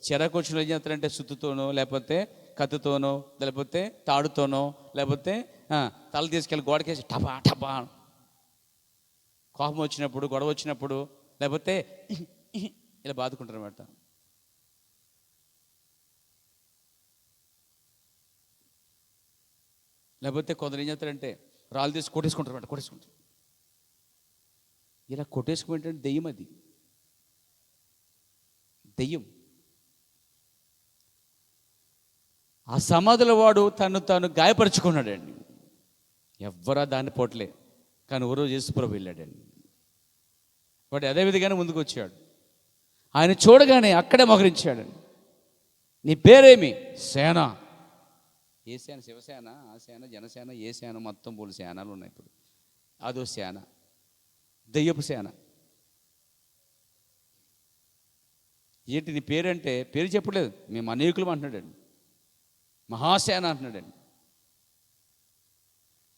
చెరకొచ్చులు ఏం చేస్తారంటే సుత్తుతోనో, లేకపోతే కత్తితోనో, లేకపోతే తాడుతోనో, లేకపోతే తల తీసుకెళ్ళి గోడకేసి టపా టపా, కోపం వచ్చినప్పుడు, గొడవ వచ్చినప్పుడు, లేకపోతే ఇలా బాదుకుంటారు అన్నమాట. లేకపోతే కొందరు ఏం చేస్తారంటే రాళ్ళు తీసి కొట్టేసుకుంటారు అన్నమాట, కొట్టేసుకుంటారు. ఇలా కొట్టేసుకుంటే దెయ్యం, అది దెయ్యం. ఆ సమాధిలో వాడు తాను గాయపరుచుకున్నాడండి. ఎవ్వరా దాన్ని పోట్లే, కానీ ఓ రోజు యేసుప్రభు వెళ్ళాడండి. వాడు అదే విధంగానే ముందుకు వచ్చాడు. ఆయన చూడగానే అక్కడే మోకరించాడండి. నీ పేరేమి? సేన. ఏ సేన? శివసేన, ఆ సేన, జనసేన, ఏ సేన, మొత్తం 3 సేనలు ఉన్నాయి ఇప్పుడు. అదో సేన, దెయ్యపు సేన. ఏంటి నీ పేరంటే, పేరు చెప్పలేదు, మేము అనేకులం అంటున్నాడండి, మహాసేన అంటున్నాడండి.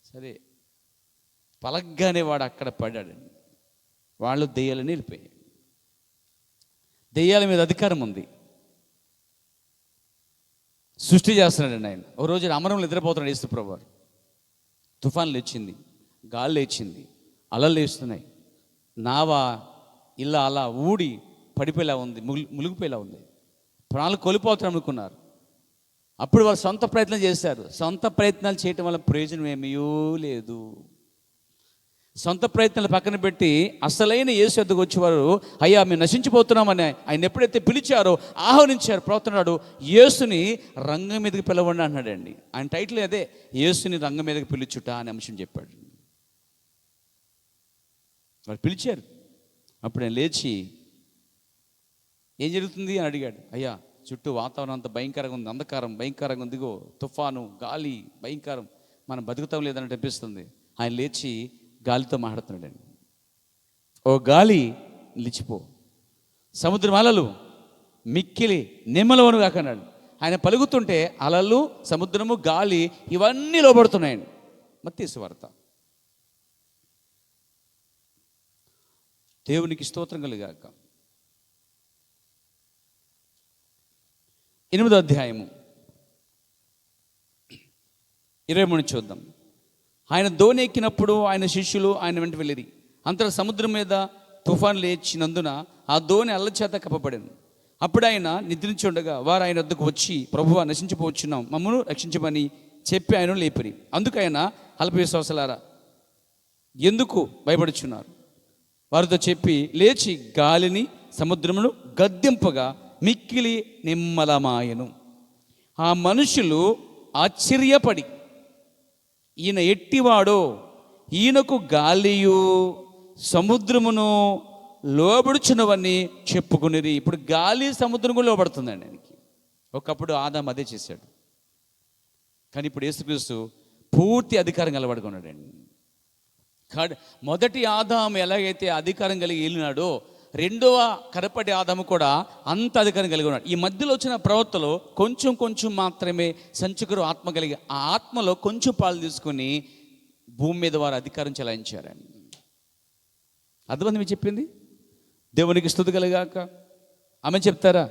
సరే, పలగ్గానే వాడు అక్కడ పడ్డాడండి. వాళ్ళు దెయ్యాలని వెళ్ళిపోయాయి. దెయ్యాల మీద అధికారం ఉంది. సృష్టి చేస్తున్నాడండి ఆయన. ఓ రోజు అమరంలో నిద్రపోతున్నాడు యేసు ప్రభువారు. తుఫాన్ లేచింది, గాలి లేచింది, అలలు లేస్తున్నాయి. నావ ఇలా అలా ఊడి పడిపోయేలా ఉంది, మునిగిపోయేలా ఉంది. ప్రాణాలు కోల్పోతారు అనుకున్నారు. అప్పుడు వాళ్ళు సొంత ప్రయత్నం చేశారు. సొంత ప్రయత్నాలు చేయటం వల్ల ప్రయోజనం ఏమీయూ లేదు. సొంత ప్రయత్నాలు పక్కన పెట్టి అసలైన యేసు వద్దకు వచ్చేవారు, అయ్యా మేము నశించిపోతున్నామని ఆయన ఎప్పుడైతే పిలిచారో, ఆహ్వానించారు. ప్రవక్తన్నాడు, యేసుని రంగం మీదకి పిలవండి అన్నాడండి. ఆయన టైటిల్ అదే, యేసుని రంగం మీదకి పిలుచుట అనే అంశం చెప్పాడు. వాళ్ళు పిలిచారు. అప్పుడు ఆయన లేచి ఏం జరుగుతుంది అని అడిగాడు. అయ్యా చుట్టూ వాతావరణం అంత భయంకరంగా ఉంది, అంధకారం భయంకరంగా ఉంది, ఇదిగో తుఫాను గాలి భయంకరం, మనం బతుకుతాం లేదని అనిపిస్తుంది. ఆయన లేచి గాలితో మాట్లాడుతున్నాడండి. ఓ గాలి నిలిచిపో, సముద్రం అలలు మిక్కిలి నిమ్మలవను కాకన్నాడు. ఆయన పలుకుతుంటే అలలు, సముద్రము, గాలి ఇవన్నీ లోబడుతున్నాయండి. మత్తయి సువార్త. దేవునికి స్తోత్రం కలుగాక. 8వ అధ్యాయము 23 చూద్దాం. ఆయన దోణి ఎక్కినప్పుడు ఆయన శిష్యులు ఆయన వెంట వెళ్ళిరి. అంతటా సముద్రం మీద తుఫాను లేచినందున ఆ దోణి అల్ల చేత కప్పబడింది. అప్పుడు ఆయన నిద్రించి ఉండగా వారు ఆయన వద్దకు వచ్చి, ప్రభువా నశించిపోవచ్చున్నాం, మమ్మను రక్షించమని చెప్పి ఆయన లేపిరి. అందుకు ఆయన, అల్ప విశ్వాసులారా ఎందుకు భయపడుచున్నారు? వారితో చెప్పి లేచి గాలిని సముద్రమును గద్దింపగా మిక్కిలి నిమ్మలమాయను. ఆ మనుషులు ఆశ్చర్యపడి, ఈయన ఎట్టివాడో, ఈయనకు గాలియు సముద్రమును లోబడుచున్నవని చెప్పుకునేది. ఇప్పుడు గాలి సముద్రం కూడా లోబడుతుందండి ఆయనకి. ఒకప్పుడు ఆదాము అదే చేశాడు, కానీ ఇప్పుడు యేసుక్రీస్తు పూర్తి అధికారం కలబడుకున్నాడండి. మొదటి ఆదాము ఎలాగైతే అధికారం కలిగి వెళ్ళినాడో, రెండవ కడపటి ఆదాము కూడా అంత అధికారం కలిగి ఉన్నాడు. ఈ మధ్యలో వచ్చిన ప్రవక్తలో కొంచెం కొంచెం మాత్రమే సంచుకురు ఆత్మ కలిగి, ఆ ఆత్మలో కొంచెం పాలు తీసుకుని భూమి మీద వారు అధికారం చెలాయించారండి. అర్థమైంది మీరు చెప్పింది? దేవునికి స్తుతి కలుగాక. ఆమె చెప్తారా?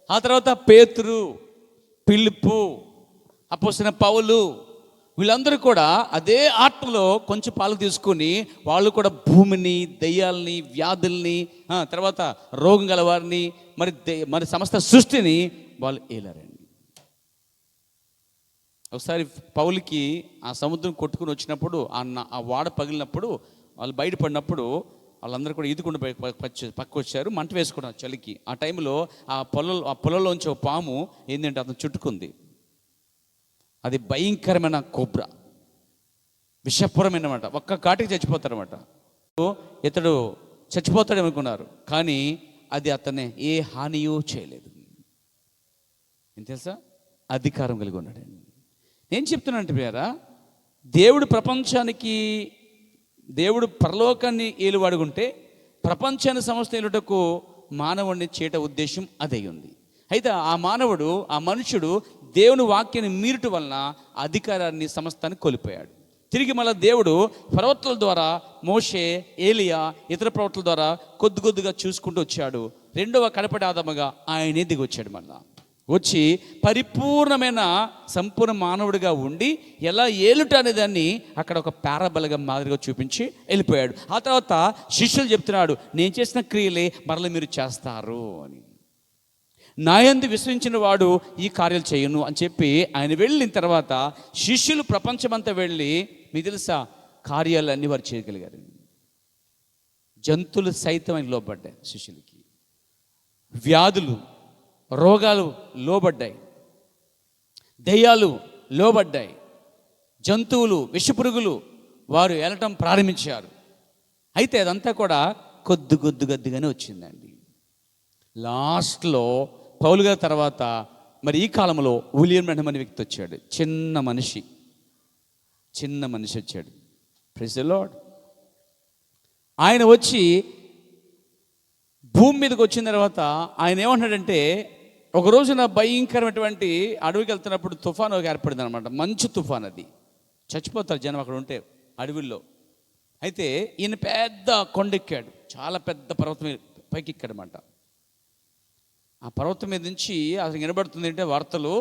ఆ తర్వాత పేతురు, ఫిలిప్పు, అపోస్తలుడైన పౌలు, వీళ్ళందరూ కూడా అదే ఆత్మలో కొంచెం పాలు తీసుకుని వాళ్ళు కూడా భూమిని, దయ్యాలని, వ్యాధుల్ని, తర్వాత రోగం గల వారిని, మరి సమస్త సృష్టిని వాళ్ళు ఏలారండి. ఒకసారి పౌలుకి ఆ సముద్రం కొట్టుకుని వచ్చినప్పుడు, ఆ వాడ పగిలినప్పుడు, వాళ్ళు బయటపడినప్పుడు వాళ్ళందరూ కూడా ఈదుకుండా పక్క వచ్చారు, మంట వేసుకున్నారు చలికి. ఆ టైంలో ఆ పొలంలోంచి ఒక పాము ఏంటంటే అతను చుట్టుకుంది. అది భయంకరమైన కోబ్రా, విషపురమైనమాట. ఒక్క కాటికి చచ్చిపోతారన్నమాట. ఇతడు చచ్చిపోతాడేమనుకున్నారు, కానీ అది అతన్ని ఏ హానియో చేయలేదు. ఏం తెలుసా? అధికారం కలిగి ఉన్నాడండి. నేను చెప్తున్నానంటే ప్రియారా, దేవుడు పరలోకాన్ని ఏలువాడుకుంటే ప్రపంచాన్ని సంస్థ ఏలుటకు మానవుడిని చేయట ఉద్దేశం అదే ఉంది. అయితే ఆ మనుషుడు దేవుని వాక్యాన్ని మీరుట వలన అధికారాన్ని, సమస్తాన్ని కోల్పోయాడు. తిరిగి మళ్ళీ దేవుడు ప్రవక్తల ద్వారా, మోషే, ఏలియా, ఇతర ప్రవక్తల ద్వారా కొద్దిగా చూసుకుంటూ వచ్చాడు. రెండవ కడపటి ఆదాముగా ఆయనే దిగి వచ్చాడు. మళ్ళా వచ్చి పరిపూర్ణమైన సంపూర్ణ మానవుడిగా ఉండి ఎలా ఏలుట అనే దాన్ని అక్కడ ఒక పారాబల్గా మాదిరిగా చూపించి వెళ్ళిపోయాడు. ఆ తర్వాత శిష్యులు చెప్తున్నాడు, నేను చేసిన క్రియలే మరలా మీరు చేస్తారు అని. నాయందు విశ్వసించిన వాడు ఈ కార్యాలు చేయను అని చెప్పి ఆయన వెళ్ళిన తర్వాత శిష్యులు ప్రపంచమంతా వెళ్ళి, మీకు తెలుసా, కార్యాలన్నీ వారు చేయగలిగారు. జంతువులు సైతం ఆయన లోబడ్డాయి శిష్యులకి. వ్యాధులు, రోగాలు లోబడ్డాయి, దయ్యాలు లోబడ్డాయి, జంతువులు, విషపురుగులు వారు ఏలటం ప్రారంభించారు. అయితే అదంతా కూడా కొద్దిగానే వచ్చిందండి. లాస్ట్లో పౌలు గారి తర్వాత మరి ఈ కాలంలో విలియం బ్రన్హమ్ అనే వ్యక్తి వచ్చాడు. చిన్న మనిషి వచ్చాడు. Praise the Lord. ఆయన వచ్చి భూమి మీదకి వచ్చిన తర్వాత ఆయన ఏమంటున్నాడంటే, ఒక రోజున భయంకరమైనటువంటి అడవికి వెళ్తున్నప్పుడు తుఫాను ఏర్పడింది అనమాట. మంచు తుఫాన్, అది చచ్చిపోతారు జనం అక్కడ ఉంటే అడవుల్లో. అయితే ఈయన పెద్ద కొండెక్కాడు, చాలా పెద్ద పర్వతం పైకి ఎక్కాడనమాట. ఆ పర్వతం మీద నుంచి అసలు వినబడుతుంది అంటే వార్తలు,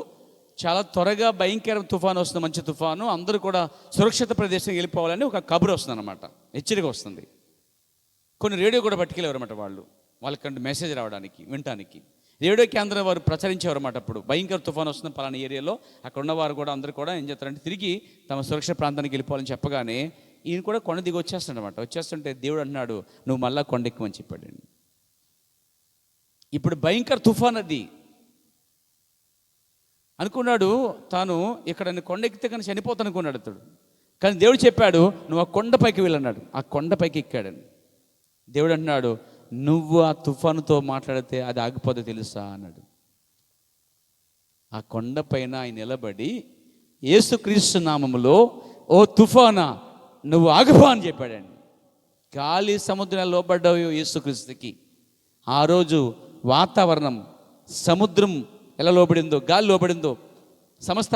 చాలా త్వరగా భయంకర తుఫాను వస్తుంది, మంచి తుఫాను, అందరూ కూడా సురక్షిత ప్రదేశం వెళ్ళిపోవాలని ఒక కబురు వస్తుంది అనమాట, హెచ్చరిక వస్తుంది. కొన్ని రేడియో కూడా పట్టుకెళ్ళేవారన్నమాట వాళ్ళకంటే మెసేజ్ రావడానికి, వినటానికి రేడియో కేంద్రం వారు ప్రచురించేవారన్నమాట. అప్పుడు భయంకర తుఫాను వస్తుంది పలానా ఏరియాలో, అక్కడ ఉన్నవారు కూడా అందరూ కూడా ఏం చేస్తారంటే తిరిగి తమ సురక్షిత ప్రాంతానికి వెళ్ళిపోవాలని చెప్పగానే ఈయన కూడా కొండ దిగి వచ్చేస్తాడనమాట. వచ్చేస్తుంటే దేవుడు అన్నాడు, నువ్వు మళ్ళా కొండెక్కమని చెప్పాడండి. ఇప్పుడు భయంకర తుఫాన్ అది అనుకున్నాడు, తాను ఇక్కడ కొండెక్కితే కానీ చనిపోతాను అనుకున్నాడు అతడు. కానీ దేవుడు చెప్పాడు, నువ్వు ఆ కొండపైకి వెళ్ళన్నాడు. ఆ కొండపైకి ఎక్కాడని దేవుడు అన్నాడు, నువ్వు ఆ తుఫానుతో మాట్లాడితే అది ఆగిపోతే తెలుసా అన్నాడు. ఆ కొండపైన ఆయన నిలబడి యేసుక్రీస్తు నామములో, ఓ తుఫానా నువ్వు ఆగిపో అని చెప్పాడండి. గాలి సముద్రాలు లోబడ్డావు యేసుక్రీస్తుకి. ఆ రోజు వాతావరణం, సముద్రం ఎలా లోబడిందో, గాలి లోబడిందో, సమస్త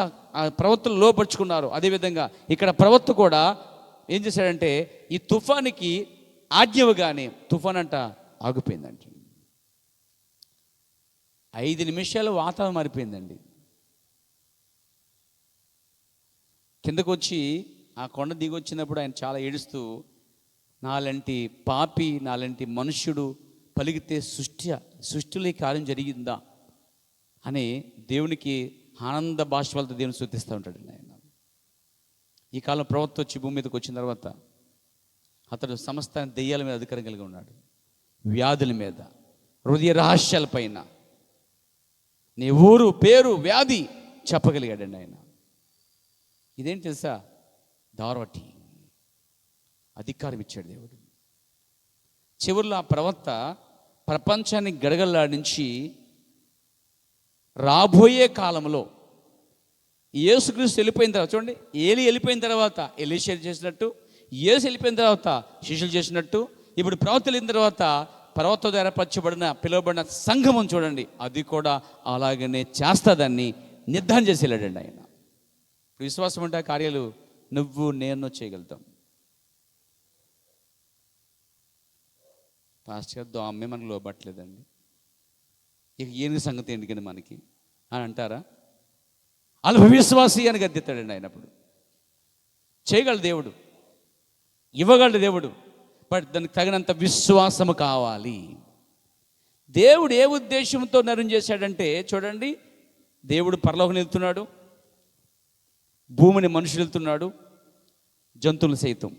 ప్రవక్తలు లోపరుచుకున్నారు. అదేవిధంగా ఇక్కడ ప్రవక్త కూడా ఏం చేశాడంటే ఈ తుఫానికి ఆజ్ఞవగానే తుఫాన్ అంట ఆగిపోయిందండి. 5 నిమిషాలు వాతావరణం మారిపోయిందండి. కిందకు వచ్చి ఆ కొండ దిగి వచ్చినప్పుడు ఆయన చాలా ఏడుస్తూ, నాలాంటి పాపి, నాలాంటి మనుష్యుడు పలిగితే సృష్టిలో కార్యం జరిగిందా అని దేవునికి ఆనంద బాష్పాలతో దేవుని స్తుతిస్తూ ఉంటాడు ఆయన. ఈ కాలం ప్రవక్త వచ్చి భూమి మీదకి వచ్చిన తర్వాత అతడు సమస్త దెయ్యాల మీద అధికారం కలిగి ఉన్నాడు, వ్యాధుల మీద, హృదయ రహస్యాల పైన, నీ ఊరు పేరు వ్యాధి చెప్పగలిగాడండి ఆయన. ఇదేంటి తెలుసా? దార్వటి అధికారం ఇచ్చాడు దేవుడు. చివరిలో ఆ ప్రవక్త ప్రపంచాన్ని గడగల్లాడించి రాబోయే కాలంలో యేసుక్రీస్తు వెళ్ళిపోయిన తర్వాత, చూడండి, ఏలి వెళ్ళిపోయిన తర్వాత ఎలీషా చేసినట్టు, యేసు వెళ్ళిపోయిన తర్వాత శిష్యులు చేసినట్టు, ఇప్పుడు ప్రవక్త వెళ్ళిన తర్వాత ప్రవక్త ద్వారా పిలువబడిన సంఘం చూడండి, అది కూడా అలాగనే చేస్తుందని నిర్ధారణ చేసి వెళ్ళాడండి ఆయన. విశ్వాసం అంటే కార్యాలు నువ్వు నేను చేయగలుగుతాం. పాస్టర్ దోమ్మే మనకు లోబట్టలేదండి, ఇక ఈయన సంగతి ఎందుకని మనకి అని అంటారా? అల్ప విశ్వాసి అని గద్దెత్తాడండి ఆయన. అప్పుడు చేయగలడు దేవుడు, ఇవ్వగలడు దేవుడు, బట్ దానికి తగినంత విశ్వాసము కావాలి. దేవుడు ఏ ఉద్దేశంతో నిర్ణయం చేశాడంటే, చూడండి, దేవుడు పరలోకం వెళ్తున్నాడు, భూమిని మనుషులు వెళ్తున్నాడు, జంతువులు సైతం.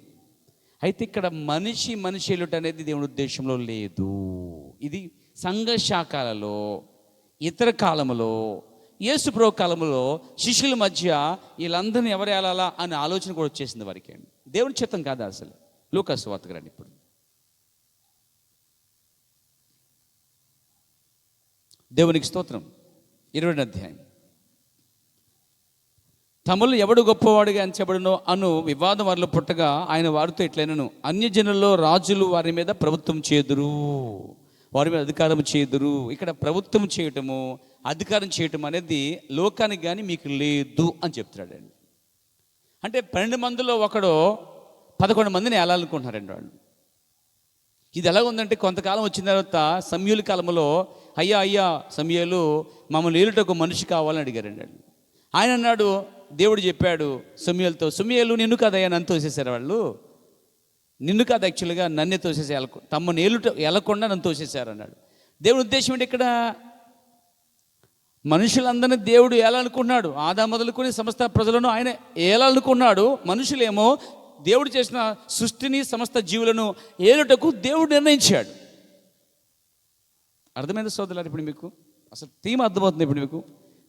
అయితే ఇక్కడ మనిషి వెలుట అనేది దేవుని ఉద్దేశంలో లేదు. ఇది సంఘ శాఖలలో, ఇతర కాలంలో, యేసుప్రభు కాలంలో శిష్యుల మధ్య వీళ్ళందరినీ ఎవరు ఏలాలా అనే ఆలోచన కూడా వచ్చేసింది వారికి. దేవుని చిత్తం కాదు అసలు. లూకా సువార్తకు రండి ఇప్పుడు. దేవునికి స్తోత్రం. 20వ అధ్యాయం. తమలో ఎవడు గొప్పవాడిగా ఎంచబడునో అను వివాదం వారిలో పుట్టగా ఆయన వారితో ఇట్లైనను, అన్యజనుల్లో రాజులు వారి మీద ప్రభుత్వం చేదురు, వారి మీద అధికారం చేదురు. ఇక్కడ ప్రభుత్వం చేయటము, అధికారం చేయటం అనేది లోకానికి కానీ మీకు లేదు అని చెప్తున్నాడండి. అంటే 12 మందిలో ఒకడు 11 మందిని ఏలాలనుకుంటున్నారండి వాళ్ళు. ఇది ఎలా ఉందంటే, కొంతకాలం వచ్చిన తర్వాత సమూయేలు కాలంలో, అయ్యా సమూయేలు, మమ్మల్ని ఏలుటకు మనిషి కావాలని అడిగారండి వాళ్ళు. ఆయన అన్నాడు, దేవుడు చెప్పాడు సమూయేలుతో, సమూయేలు నిన్ను కాదయ్యా నన్ను తోసేశారు వాళ్ళు, నిన్ను కాదు యాక్చువల్గా నన్నే తోసేసి తమ్మని వెళ్ళకుండా నన్ను తోసేశారు అన్నాడు. దేవుడి ఉద్దేశం ఏంటి? ఇక్కడ మనుషులందరినీ దేవుడు ఏలాలనుకున్నాడు. ఆదాము మొదలుకొని సమస్త ప్రజలను ఆయన ఏలాలనుకున్నాడు. మనుషులేమో దేవుడు చేసిన సృష్టిని, సమస్త జీవులను ఏలుటకు దేవుడు నిర్ణయించాడు. అర్థమైంది సోదరులారు? ఇప్పుడు మీకు అసలు థీమ్ అర్థమవుతుంది. ఇప్పుడు మీకు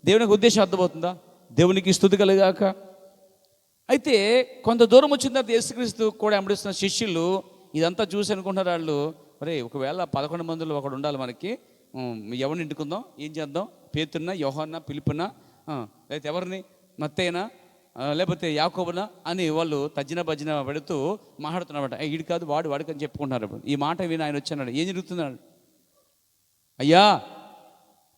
దేవునికి ఉద్దేశం అర్థమవుతుందా? దేవునికి స్తుతి కలుగాక. అయితే కొంత దూరం వచ్చిన తర్వాత యేసుక్రీస్తు కూడా వెంబడిస్తున్న శిష్యులు ఇదంతా చూసి అనుకుంటున్నారు వాళ్ళు, మరి ఒకవేళ 11 మందిలో ఒకడు ఉండాలి మనకి, ఎవరిని ఇంటుకుందాం, ఏం చేద్దాం, పేతురునా, యోహాన్నా, ఫిలిప్పునా, లేకపోతే ఎవరిని, మత్తయినా, లేకపోతే యాకోబునా అని వాళ్ళు తజ్జిన భజ్జిన పెడుతూ మాట్లాడుతున్నమాట. ఈడు కాదు వాడికి అని చెప్పుకుంటున్నారు. ఈ మాట విని ఆయన వచ్చాడు, ఏం జరుగుతున్నాడు? అయ్యా,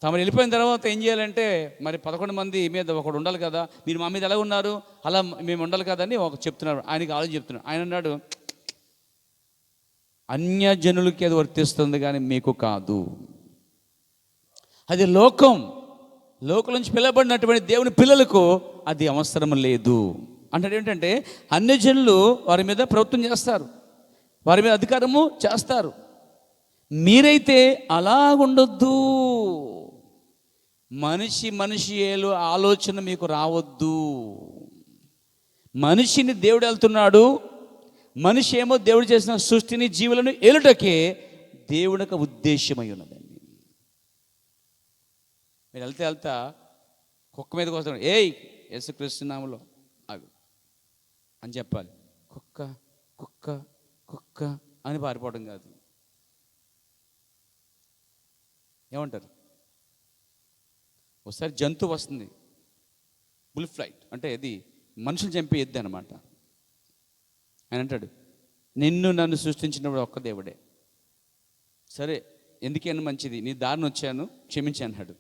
తమరు వెళ్ళిపోయిన తర్వాత ఏం చేయాలంటే, మరి 11 మంది మీద ఒకడు ఉండాలి కదా, మీరు మా మీద ఎలా ఉన్నారు, అలా మేము ఉండాలి కదా అని ఒక చెప్తున్నారు. ఆయనకి ఆలోచన చెప్తున్నాడు. ఆయన అన్నాడు, అన్యజనులకి అది వర్తిస్తుంది కానీ మీకు కాదు. అది లోకం నుంచి పిలవబడినటువంటి దేవుని పిల్లలకు అది అవసరం లేదు. అంటే ఏంటంటే అన్యజనులు వారి మీద ప్రభుత్వం చేస్తారు, వారి మీద అధికారము చేస్తారు. మీరైతే అలా ఉండొద్దు. మనిషి ఏలు ఆలోచన మీకు రావద్దు. మనిషిని దేవుడు వెళ్తున్నాడు, మనిషి ఏమో దేవుడు చేసిన సృష్టిని జీవులను ఏలుటకే దేవుని యొక్క ఉద్దేశమై ఉన్నదండి. మీరు వెళ్తా కుక్క మీదకి వస్తాడు, ఏయ్ యేసుక్రీస్తు నామములో ఆగు అని చెప్పాలి. కుక్క కుక్క కుక్క అని పారిపోవడం కాదు. ఏమంటారు? ఒకసారి జంతువు వస్తుంది, బుల్ ఫ్లైట్ అంటే ఇది మనుషులు చంపే ఎద్దు అనమాట. ఆయన అంటాడు, నన్ను సృష్టించినప్పుడు ఒక్క దేవుడే, సరే ఎందుకైనా మంచిది, నీ దారిని వచ్చాను క్షమించి అన్నాడు.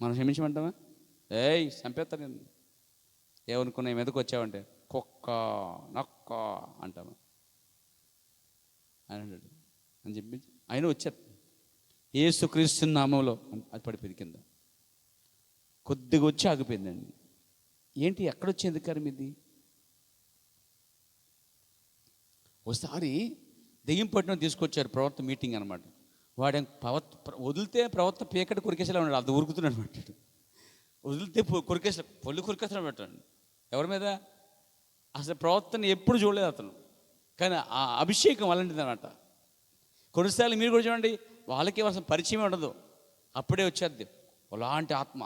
మనం క్షమించమంటావా? ఏయ్ చంపేస్తా నేను, ఏమనుకున్నా మీదకి వచ్చావంటే కుక్క నక్క అంటామా అని అన్నాడు. అని చెప్పి ఆయన వచ్చారు, యేసుక్రీస్తు నామములో అది పడిపోయింది కింద. కొద్దిగా వచ్చి ఆగిపోయిందండి. ఏంటి ఎక్కడొచ్చేది అధికారం ఇది? ఒకసారి దెయ్యం పట్టిన తీసుకొచ్చారు, ప్రవర్త మీటింగ్ అనమాట. వాడు వదిలితే ప్రవర్త పీకటి కొరికేసేలా ఉన్నాడు, అది ఉరుకుతున్నాడు అనమాట. వదిలితే కొరికేసే పొల్లు కొరికేస్తున్నాడు పెట్టండి. ఎవరి మీద? అసలు ప్రవర్తన ఎప్పుడు చూడలేదు అతను, కానీ ఆ అభిషేకం అలాంటిది అనమాట. కొన్నిసార్లు మీరు కూడా చూడండి, వాళ్ళకి అసలు పరిచయం ఉండదు, అప్పుడే వచ్చేద్ది అలాంటి ఆత్మ.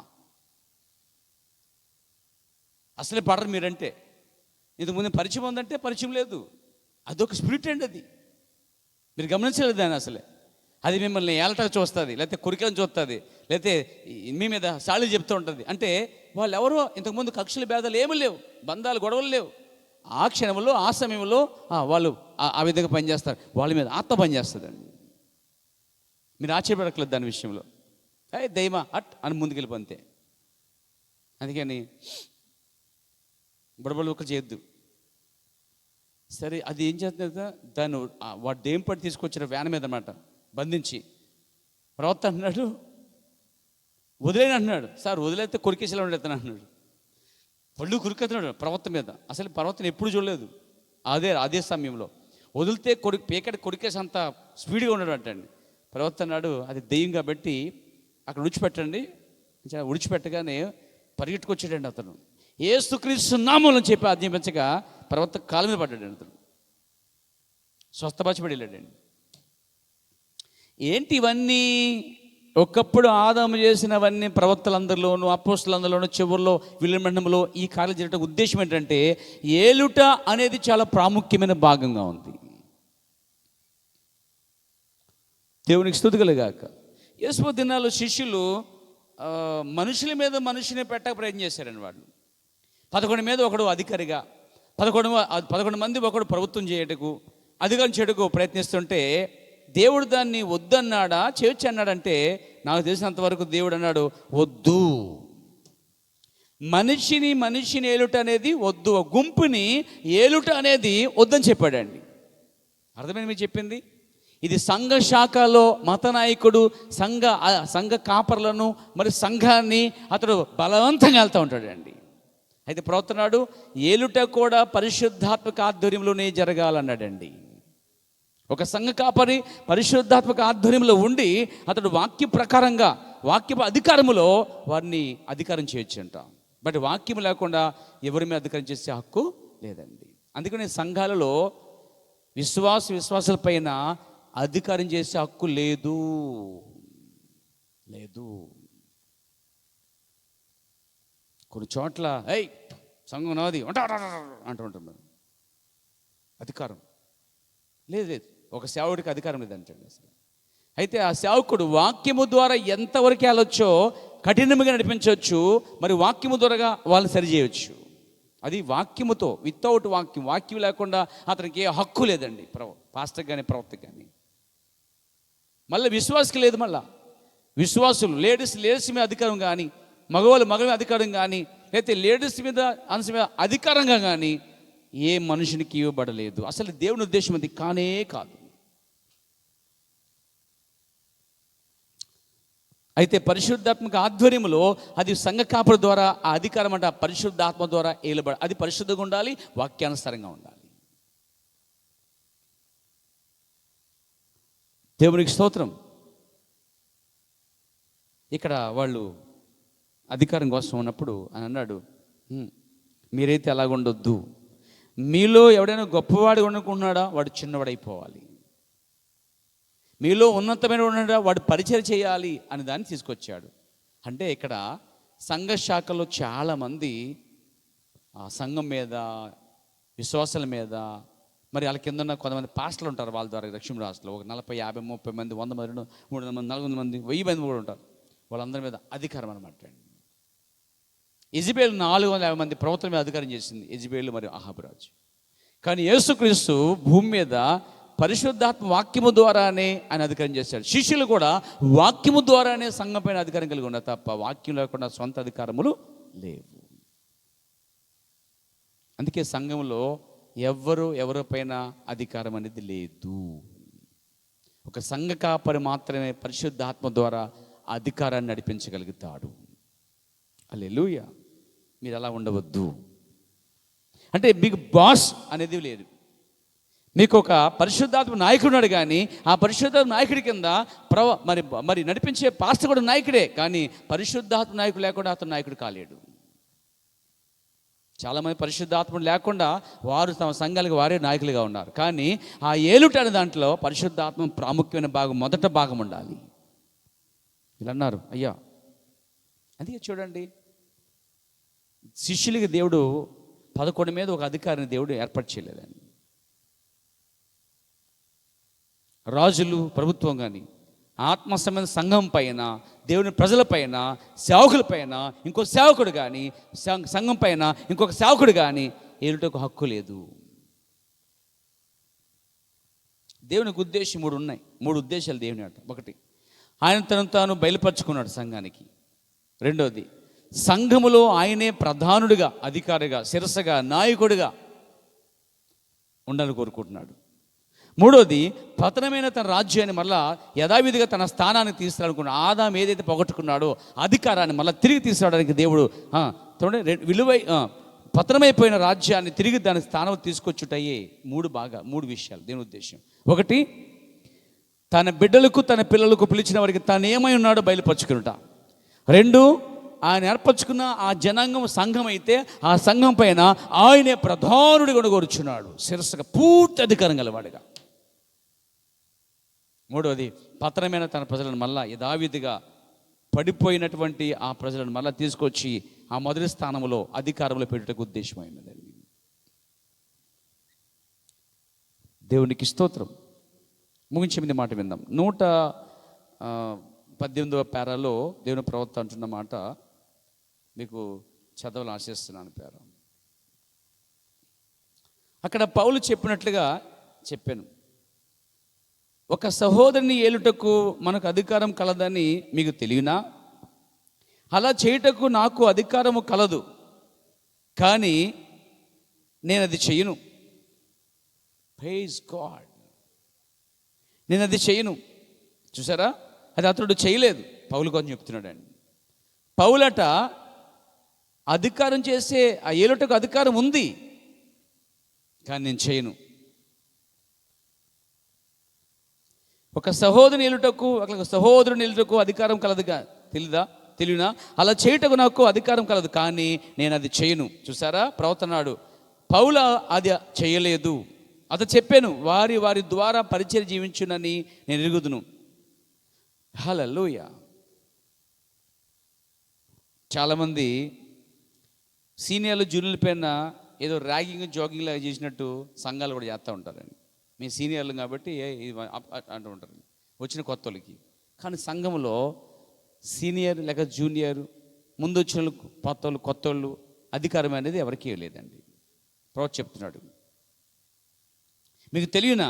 అసలే పడరు మీరంటే. ఇంతకుముందు పరిచయం ఉందంటే పరిచయం లేదు, అదొక స్పిరిట్ అండి. అది మీరు గమనించలేదు దాన్ని. అసలే అది మిమ్మల్ని ఏలటగా చూస్తుంది, లేకపోతే కొరికలను చూస్తుంది, లేకపోతే మీ మీద సాళి చెప్తూ ఉంటుంది. అంటే వాళ్ళు ఎవరో ఇంతకుముందు కక్షల భేదాలు ఏమీ లేవు, బంధాలు గొడవలు లేవు. ఆ క్షణంలో ఆ సమయంలో వాళ్ళు ఆ విధంగా పనిచేస్తారు, వాళ్ళ మీద ఆత్మ పనిచేస్తుందండి. మీరు ఆశ్చర్యపడట్లేదు దాని విషయంలో. దైమా అట్ అని ముందుకెళ్ళిపోతే. అందుకని బుడబడు ఒకరు చేయొద్దు. సరే అది ఏం చేస్తుంది? దాన్ని వాడు దేం పట్టి తీసుకొచ్చిన వ్యాన్ మీద అన్నమాట బంధించి. ప్రవక్త అంటున్నాడు వదిలేని అంటున్నాడు. సార్ వదిలేస్తే కొరికేసేలా ఉండేస్తాను అంటున్నాడు. పళ్ళు కొరికేస్తున్నాడు ప్రవక్త మీద. అసలు ప్రవక్తను ఎప్పుడు చూడలేదు. అదే సమయంలో వదిలితే పీకటి కొరికేసంత స్పీడ్గా ఉన్నాడు అంటండి. ప్రవక్త అన్నాడు, అది దెయ్యం కాబట్టి అక్కడ విడిచిపెట్టండి. విడిచిపెట్టగానే పరిగెట్టుకొచ్చాడండి అతను. యేసుక్రీస్తు నామములో చెప్పి ఆజ్ఞాపించగా ప్రవక్త కాళ్ళ మీద పడ్డాడు అతను, స్వస్థపరచబడి వెళ్ళాడండి. ఏంటి ఇవన్నీ? ఒకప్పుడు ఆదాము చేసినవన్నీ ప్రవక్తలందరిలోనూ అపోస్తలందరిలోనూ చివరిలో విలీనంలో ఈ కార్యాలు జరగడం ఉద్దేశం ఏంటంటే ఏలుట అనేది చాలా ప్రాముఖ్యమైన భాగంగా ఉంది. దేవునికి స్తుతి కలుగాక. యేసు దినాల్లో శిష్యులు మనుషుల మీద మనిషిని పెట్టక ప్రయత్నం చేశారండి. వాళ్ళు 11 మీద ఒకడు అధికారిగా, 11 మంది ఒకడు ప్రభుత్వం చేయటకు, అధికారం చేయటకు ప్రయత్నిస్తుంటే దేవుడు దాన్ని వద్దన్నాడా చేయొచ్చు అన్నాడంటే నాకు తెలిసినంతవరకు దేవుడు అన్నాడు వద్దు. మనిషిని ఏలుట అనేది వద్దు, గుంపుని ఏలుట అనేది వద్దని చెప్పాడండి. అర్థమైంది మీరు చెప్పింది? ఇది సంఘ శాఖలో మత నాయకుడు సంఘ కాపర్లను మరి సంఘాన్ని అతడు బలవంతంగా వెళ్తూ ఉంటాడండి. అయితే ప్రవర్తనాడు ఏలుట కూడా పరిశుద్ధాత్మక ఆధ్వర్యంలోనే జరగాలన్నాడండి. ఒక సంఘ కాపరి పరిశుద్ధాత్మక ఆధ్వర్యంలో ఉండి అతడు వాక్య ప్రకారంగా వాక్య అధికారములో వారిని అధికారం చేయొచ్చు అంట. బట్ వాక్యం లేకుండా ఎవరి మీద అధికారం చేసే హక్కు లేదండి. అందుకని సంఘాలలో విశ్వాసాల పైన అధికారం చేసే హక్కు లేదు. కొన్ని చోట్ల సంఘం నాది అంటూ ఉంటున్నారు. అధికారం లేదు. ఒక సేవకుడికి అధికారం లేదంటండి అసలు. అయితే ఆ సేవకుడు వాక్యము ద్వారా ఎంతవరకు వెళ్ళొచ్చో కఠినంగా నడిపించవచ్చు, మరి వాక్యము ద్వారా వాళ్ళని సరిచేయవచ్చు. అది వాక్యముతో, వితౌట్ వాక్యం లేకుండా అతనికి ఏ హక్కు లేదండి. పాస్టర్ కానీ ప్రవక్త కానీ. మళ్ళీ విశ్వాసకి లేదు. మళ్ళీ విశ్వాసులు లేడీస్ మీద అధికారం కానీ, మగవాళ్ళు మీద అధికారం కానీ, లేకపోతే లేడీస్ మీద అధికారంగా కానీ ఏ మనుషునికి ఇవ్వబడలేదు. అసలు దేవుని ఉద్దేశం అది కానే కాదు. అయితే పరిశుద్ధాత్మక ఆధ్వర్యంలో అది సంఘ కాపుల ద్వారా ఆ అధికారం అంటే ఆ పరిశుద్ధాత్మ ద్వారా ఏలబడ, అది పరిశుద్ధంగా ఉండాలి, వాక్యానుసారంగా ఉండాలి. దేవునికి స్తోత్రం. ఇక్కడ వాళ్ళు అధికారం కోసం ఉన్నప్పుడు అని అన్నాడు, మీరైతే అలాగుండొద్దు, మీలో ఎవడైనా గొప్పవాడు అనుకుంటున్నాడా వాడు చిన్నవాడైపోవాలి, మీలో ఉన్నతమైన ఉన్నాడా వాడు పరిచయం చేయాలి అని దాన్ని తీసుకొచ్చాడు. అంటే ఇక్కడ సంఘ శాఖలో చాలామంది ఆ సంఘం మీద, విశ్వాసాల మీద, మరి వాళ్ళ కింద ఉన్న కొంతమంది పాస్టర్లు ఉంటారు, వాళ్ళ ద్వారా రక్షణ రాష్ట్రంలో ఒక 40, 50, 30 మంది, 100 మంది, 300 మంది, 400 మంది, 1000 మంది కూడా ఉంటారు. వాళ్ళందరి మీద అధికారం అనమాట. యెజబెల్ 450 మంది ప్రవక్తల మీద అధికారం చేసింది, యెజబెల్ మరియు అహాబు రాజు. కానీ యేసుక్రీస్తు భూమి మీద పరిశుద్ధాత్మ వాక్యము ద్వారానే ఆయన అధికారం చేశాడు. శిష్యులు కూడా వాక్యము ద్వారానే సంఘం పైన అధికారం కలిగి ఉన్నారు తప్ప వాక్యం లేకుండా సొంత అధికారములు లేవు. అందుకే సంఘంలో ఎవరిపైన అధికారం అనేది లేదు. ఒక సంఘ కాపరి మాత్రమే పరిశుద్ధాత్మ ద్వారా అధికారాన్ని నడిపించగలుగుతాడు. హల్లెలూయా. మీరు అలా ఉండవద్దు. అంటే మీకు బాస్ అనేది లేదు, మీకు ఒక పరిశుద్ధాత్మ నాయకుడు ఉన్నాడు. కానీ ఆ పరిశుద్ధాత్మ నాయకుడి కింద మరి నడిపించే పాస్టర్ కూడా నాయకుడే, కానీ పరిశుద్ధాత్మ నాయకుడు లేకుండా అతను నాయకుడు కాలేడు. చాలామంది పరిశుద్ధాత్ముడు లేకుండా వారు తమ సంఘాలకు వారే నాయకులుగా ఉన్నారు. కానీ ఆ ఏలుట అనే దాంట్లో పరిశుద్ధాత్మ ప్రాముఖ్యమైన భాగం, మొదట భాగం ఉండాలి. వీళ్ళు అన్నారు, అయ్యా అందుకే చూడండి, శిష్యులకి దేవుడు 11 మీద ఒక అధికారిని దేవుడు ఏర్పాటు చేయలేదండి. రాజులు, ప్రభుత్వం కానీ ఆత్మ సంబంధ సంఘం పైన, దేవుని ప్రజల పైన, సేవకుల పైన ఇంకో సేవకుడు కానీ, సంఘం పైన ఇంకొక సేవకుడు కానీ ఏలుటకు హక్కు లేదు. దేవునికి ఉద్దేశం 3 ఉన్నాయి. 3 ఉద్దేశాలు దేవుని అంట. ఒకటి, ఆయన తను తాను బయలుపరుచుకున్నాడు సంఘానికి. రెండవది, సంఘములో ఆయనే ప్రధానుడిగా, అధికారిగా, శిరస్సుగా, నాయకుడిగా ఉండాలని కోరుకుంటున్నాడు. మూడోది, పతనమైన తన రాజ్యాన్ని మళ్ళా యథావిధిగా తన స్థానానికి తీసుకురానుకున్నాడు. ఆదాము ఏదైతే పోగొట్టుకున్నాడో అధికారాన్ని మళ్ళీ తిరిగి తీసుకురావడానికి దేవుడు పతనమైపోయిన రాజ్యాన్ని తిరిగి దాని స్థానం తీసుకొచ్చుటయ్యే 3 విషయాలు దేవుని ఉద్దేశం. ఒకటి, తన బిడ్డలకు, తన పిల్లలకు పిలిచిన వారికి తాను ఏమై ఉన్నాడో బయలుపరుచుకునుట. 2, ఆయన ఏర్పరచుకున్న ఆ జనాంగం సంఘం అయితే ఆ సంఘం పైన ఆయనే ప్రధానుడిగా కోరుచున్నాడు, శిరస్సుగా పూర్తి అధికారం గలవాడుగా. 3వది, పతనమైన తన ప్రజలను మళ్ళా యథావిధిగా పడిపోయినటువంటి ఆ ప్రజలను మళ్ళీ తీసుకొచ్చి ఆ మొదటి స్థానంలో అధికారంలో పెట్టుటకు ఉద్దేశమైనదండి. దేవునికి స్తోత్రం. ముగించే మాట విందాం. 118వ పేరాలో దేవుని ప్రవక్త అంటున్న మాట మీకు చదవాలని ఆశిస్తున్నాను. పేర అక్కడ పౌలు చెప్పినట్లుగా చెప్పాను, ఒక సహోదరుని ఏలుటకు మనకు అధికారం కలదని మీకు తెలియనా? అలా చేయుటకు నాకు అధికారము కలదు, కానీ నేను అది చేయను. Praise God. నేను అది చేయను. చూసారా, అది అతడు చేయలేదు. పౌలు కొంచెం చెప్తున్నాడండి. పౌలట అధికారం చేసే ఆ ఏలుటకు అధికారం ఉంది, కానీ నేను చేయను. ఒక సహోదరుని ఏలుటకు, ఒక సహోదరుని ఏలుటకు అధికారం కలదుగా తెలియనా? అలా చేయుటకు నాకు అధికారం కలదు, కానీ నేను అది చేయను. చూసారా, ప్రవర్తనాడు పౌలు అది చేయలేదు. అతను చెప్పాను, వారి ద్వారా పరిచయం జీవించునని నేను ఎరుగుదును. హల్లెలూయా. చాలామంది సీనియర్లు జూనియర్ల పైన ఏదో ర్యాగింగ్, జాగింగ్ లాగా చేసినట్టు సంఘాలు కూడా చేస్తూ ఉంటారండి. మీ సీనియర్లు కాబట్టి అంటూ ఉంటారు వచ్చిన కొత్త వాళ్ళకి. కానీ సంఘంలో సీనియర్ లేక జూనియర్, ముందు వచ్చిన కొత్త వాళ్ళు అధికారం అనేది ఎవరికీ లేదండి. ప్రవక్త చెప్తున్నాడు. మీకు తెలియనా,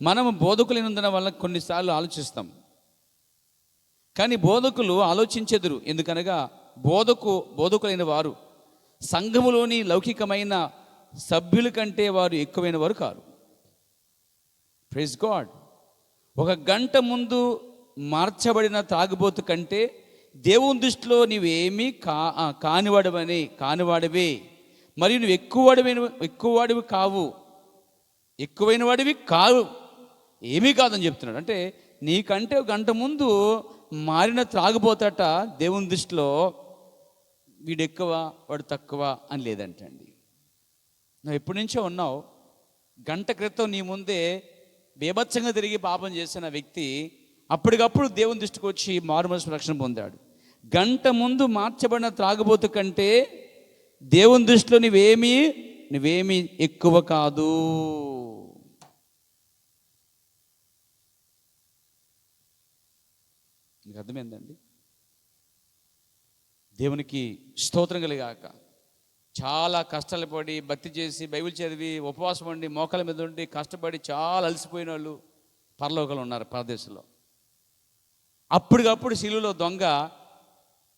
మనము బోధకులైనందున వల్ల కొన్నిసార్లు ఆలోచిస్తాం, కానీ బోధకులు ఆలోచించెదరు. ఎందుకనగా బోధకులైన వారు సంఘములోని లౌకికమైన సభ్యుల కంటే వారు ఎక్కువైన వారు కారు. Praise God. 1 గంట ముందు మార్చబడిన తాగుబోతు కంటే దేవుని దృష్టిలో నీవేమీ కానివాడివి, మరియు నువ్వు ఎక్కువవాడివి కావు, ఎక్కువైన వాడివి కావు, ఏమీ కాదని చెప్తున్నాడు. అంటే నీకంటే ఒక గంట ముందు మారిన త్రాగుబోతట దేవుని దృష్టిలో వీడు ఎక్కువ వాడు తక్కువ అని లేదంటండి. నువ్వు ఎప్పటి నుంచో ఉన్నావు, గంట క్రితం నీ ముందే బేభత్సంగా తిరిగి పాపం చేసిన వ్యక్తి అప్పటికప్పుడు దేవుని దృష్టికి వచ్చి మారుమనసు రక్షణ పొందాడు. గంట ముందు మార్చబడిన త్రాగుబోతు కంటే దేవుని దృష్టిలో నువ్వేమీ ఎక్కువ కాదు. మీకు అర్థమైందండి? దేవునికి స్తోత్రం కలిగాక. చాలా కష్టాలు పడి భక్తి చేసి బైబిల్ చదివి ఉపవాసం ఉండి మోకాల మీద ఉండి కష్టపడి చాలా అలసిపోయిన వాళ్ళు పరలోకంలో ఉన్నారు, పరదేశంలో. అప్పటికప్పుడు శిలువలో దొంగ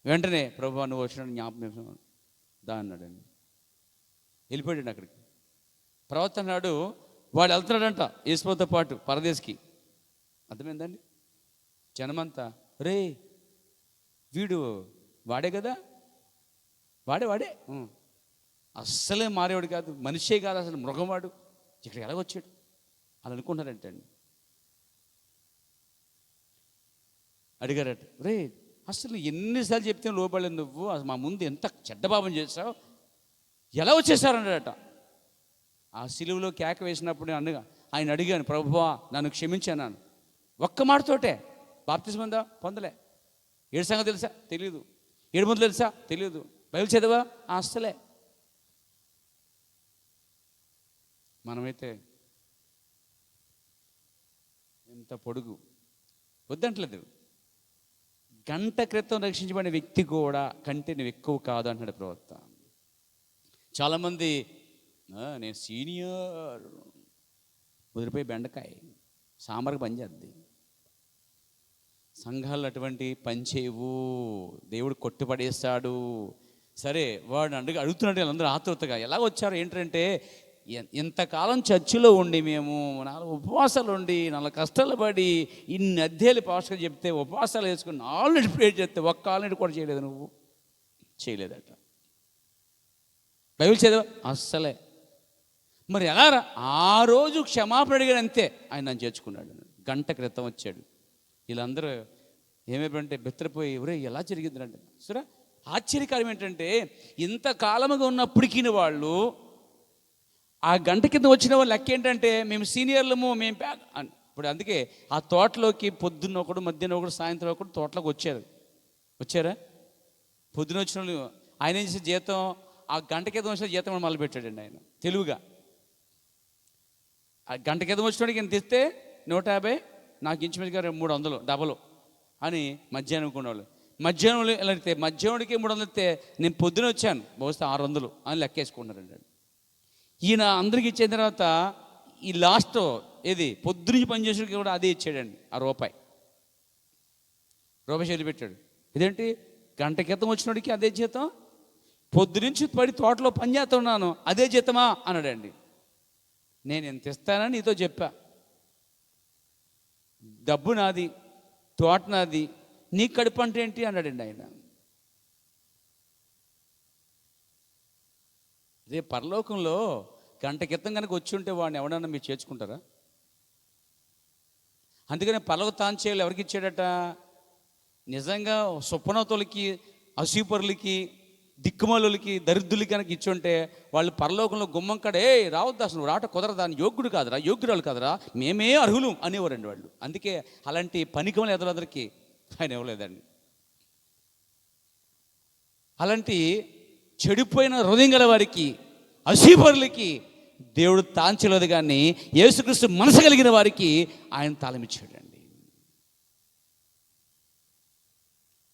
వెంటనే ప్రభువా నువ్వు వచ్చిన జ్ఞాపకం దా అన్నాడండి. వెళ్ళిపోయాడు అక్కడికి. ప్రవక్త అన్నాడు వాడు వెళ్తున్నాడంట యేసుతో పాటు పరదేశికి. అర్థమైందండి? జనమంతా రే వీడు వాడే కదా, వాడే అస్సలే మారేవాడు కాదు, మనిషే కాదు, అసలు మృగంవాడు, ఇక్కడికి ఎలాగొచ్చాడు అని అనుకుంటారంటే అండి. అడిగారట, రే అసలు ఎన్నిసార్లు చెప్తే లోపడలేదు నువ్వు, అసలు మా ముందు ఎంత చెడ్డభావం చేసావు, ఎలా వచ్చేసారన్నాడట. ఆ సిలువలో కేక వేసినప్పుడు ఆయన అడిగాను, ప్రభువా నన్ను క్షమించాను. ఒక్క మాటతోటే బాప్తిస్మం పొందలే. 7 సంగతి తెలుసా? తెలీదు. 7 మందులు తెలుసా? తెలీదు. బైబిల్ చదవా? అస్సలే. మనమైతే ఎంత పొడుగు వద్దంటలేదు. గంట క్రితం రక్షించబడిన వ్యక్తి కూడా కంటే నువ్వు ఎక్కువ కాదు అంటున్నాడు ప్రవక్త. చాలామంది నేను సీనియర్, ముదిరిపోయి బెండకాయ సాంబార్కి పనిచేద్ది. సంఘాలు అటువంటి పనిచేయవు, దేవుడు కొట్టుపడేస్తాడు. సరే వాడు అడుగుతున్నాడు అందరూ ఆతృతగా, ఎలా వచ్చారు ఏంటంటే, ఇంతకాలం చర్చిలో ఉండి మేము 4 ఉపవాసాలు ఉండి 4 కష్టాలు పడి ఇన్ని అధ్యాయులు పాస్టర్ చెప్తే ఉపవాసాలు వేసుకుని 4 ప్రేర్ చేస్తే ఒక్క ఆల్రెడీ కూడా చేయలేదు, నువ్వు చేయలేదట. బైబిల్ చదివా? అస్సలే. మరి ఎలా రా? ఆ రోజు క్షమాపణ అడిగాడు అంతే, ఆయన నన్ను చేర్చుకున్నాడు. గంట క్రితం వచ్చాడు. వీళ్ళందరూ ఏమైపోయింటే బెత్తరపోయి ఎవరే ఎలా జరిగిందంటే, సరే ఆశ్చర్యకారం ఏంటంటే ఇంతకాలముగా ఉన్నప్పటికీ వాళ్ళు ఆ గంట కింద వచ్చిన వాళ్ళు లెక్క ఏంటంటే మేము సీనియర్లము, మేము ఇప్పుడు అందుకే ఆ తోటలోకి పొద్దున్న ఒకడు, మధ్యాహ్నం ఒకడు, సాయంత్రం ఒకడు తోటలోకి వచ్చారా? పొద్దున వచ్చిన వాళ్ళు ఆయన ఏం చేసే జీతం, ఆ గంట కింద వచ్చిన జీతం మొదలు పెట్టాడండి ఆయన తెలుగుగా. ఆ గంట కింద వచ్చినోడికి ఎంత ఇస్తే 150, నాకు ఇంచుమించుగా 300 డబలు అని మధ్యాహ్నం అనుకునేవాళ్ళు. మధ్యాహ్నం ఎలా అయితే మధ్యాహ్నానికి 300 ఇస్తే నేను పొద్దున వచ్చాను బహుశా 600 అని లెక్కేసుకుంటున్నారండి. ఈయన అందరికి ఇచ్చిన తర్వాత ఈ లాస్ట్ ఏది పొద్దునుంచి పనిచేసేకి కూడా అదే ఇచ్చాడండి, ఆ రూపాయి చేతి పెట్టాడు. ఇదేంటి గంట క్రితం వచ్చినోడికి అదే జీతం, పొద్దునుంచి పడి తోటలో పని చేస్తున్నాను అదే జీతమా అన్నాడండి. నేను ఎంత ఇస్తానని నీతో చెప్పా, డబ్బు నాది, తోట నాది, నీ కడుపు అంటే ఏంటి అన్నాడండి ఆయన. రేపు పరలోకంలో గంట క్రితం కనుక వచ్చి ఉంటే వాడిని ఎవడన్నా మీరు చేర్చుకుంటారా? అందుకని పరలోక తాంచేయాలి ఎవరికి ఇచ్చాడట? నిజంగా సుప్పనతులకి, అసూపరులకి, దిక్కుమాలులకి, దరిద్రులకి కనుక ఇచ్చుంటే వాళ్ళు పరలోకంలో గుమ్మం కాడ రావద్దు, అసలు రాట కుదరదా, యోగ్యుడు కాదురా, యోగ్యురాలు కాదురా, మేమే అర్హులు అనేవారండి వాళ్ళు. అందుకే అలాంటి పనికములు ఎదురందరికీ ఆయన ఇవ్వలేదండి. అలాంటి చెడిపోయిన హృదయం గల వారికి, అసూపరులకి దేవుడు తాంచలేదు, కానీ యేసుక్రీస్తు మనసు కలిగిన వారికి ఆయన తాళం ఇచ్చాడండి.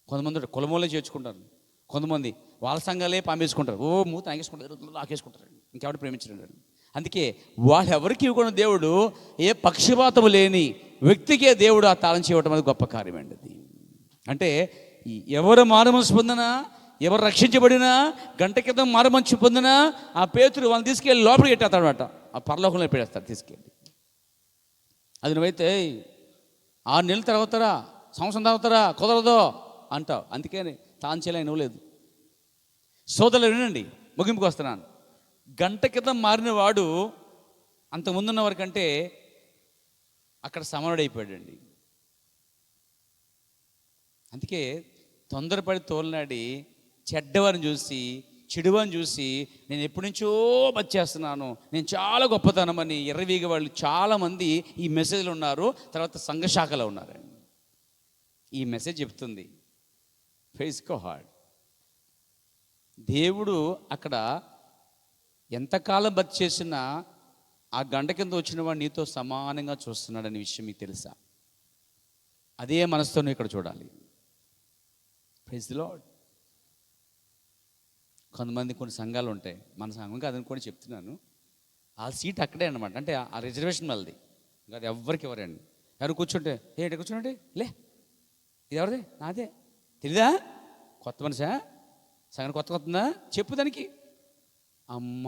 కొంతమంది కులమూలే చేర్చుకుంటారు, కొంతమంది వాళ్ళ సంఘాలే పంపేసుకుంటారు, మూత ఆగేసుకుంటారు, లాగేసుకుంటారు, ఇంకెవరు ప్రేమించడండి. అందుకే వాళ్ళెవరికి ఇవ్వకుండా దేవుడు ఏ పక్షపాతము లేని వ్యక్తికే దేవుడు ఆ తాళం చేయటం అనేది గొప్ప కార్యం అండి. అది అంటే ఎవరు మారుమనసు పొందినా, ఎవరు రక్షించబడినా, గంట క్రితం మారుమనసు పొందినా ఆ పేతురు వాళ్ళని తీసుకెళ్ళి లోపలికి పెట్టేస్తాడు అనమాట, ఆ పరలోకంలో పెట్టేస్తాడు తీసుకెళ్ళి. అది నువ్వైతే 6 నెలలు తర్వాతరా, సంవత్సరం తర్వాతరా కుదరదో అంటావు, అందుకని తాంచేలా ఇవ్వలేదు. సోదరులు వినండి, ముగింపుకు వస్తున్నాను. గంట క్రితం మారిన వాడు అంతకుముందున్న వారికంటే అక్కడ సమరుడైపోయాడండి. అందుకే తొందరపడి తోలనాడి చెడ్డవారిని చూసి, చెడువారిని చూసి నేను ఎప్పటి నుంచో బతికేస్తున్నాను, నేను చాలా గొప్పతనమని ఎర్రవీగ వాళ్ళు చాలామంది ఈ మెసేజ్లు ఉన్నారు, తర్వాత సంఘశాఖలో ఉన్నారండి. ఈ మెసేజ్ చెప్తుంది, ప్రైజ్ గాడ్. దేవుడు అక్కడ ఎంతకాలం బతి చేసినా ఆ గంట కింద వచ్చిన వాడు నీతో సమానంగా చూస్తున్నాడనే విషయం మీకు తెలుసా? అదే మనసుతో నువ్వు ఇక్కడ చూడాలి. Praise the Lord. కొంతమంది కొన్ని సంఘాలు ఉంటాయి, మన సంఘం కాదనుకోని చెప్తున్నాను, ఆ సీట్ అక్కడే అనమాట. అంటే ఆ రిజర్వేషన్ వాళ్ళది, అది ఎవరికి ఎవరండి. ఎవరు కూర్చుంటే ఏంటి కూర్చోండి, లే ఇది ఎవరిది, నాదే, తెలీదా, కొత్త మనిషా, సంఘం కొత్త కొత్తందా చెప్పు దానికి. అమ్మ,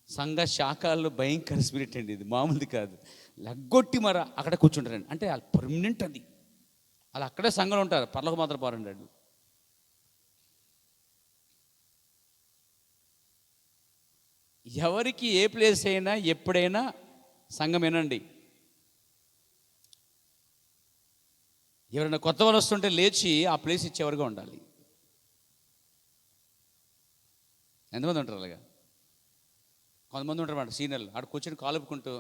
సంఘ శాఖల్లో భయంకర స్పిరిట్ అండి, ఇది మామూలుది కాదు. లగ్గొట్టి మర అక్కడ కూర్చుంటారండి, అంటే వాళ్ళు పర్మనెంట్ అది, వాళ్ళు అక్కడే సంఘంలో ఉంటారు, పర్లకు మాత్రం పోరండి. ఎవరికి ఏ ప్లేస్ అయినా ఎప్పుడైనా సంఘం వినండి. ఎవరైనా కొత్త వాళ్ళు వస్తుంటే లేచి ఆ ప్లేస్ ఇచ్చేవారుగా ఉండాలి. ఎంతమంది ఉంటారు అలాగా? కొంతమంది ఉంటారు అన్నమాట సీనియర్లు, ఆడ కూర్చొని కాలుపుకుంటూ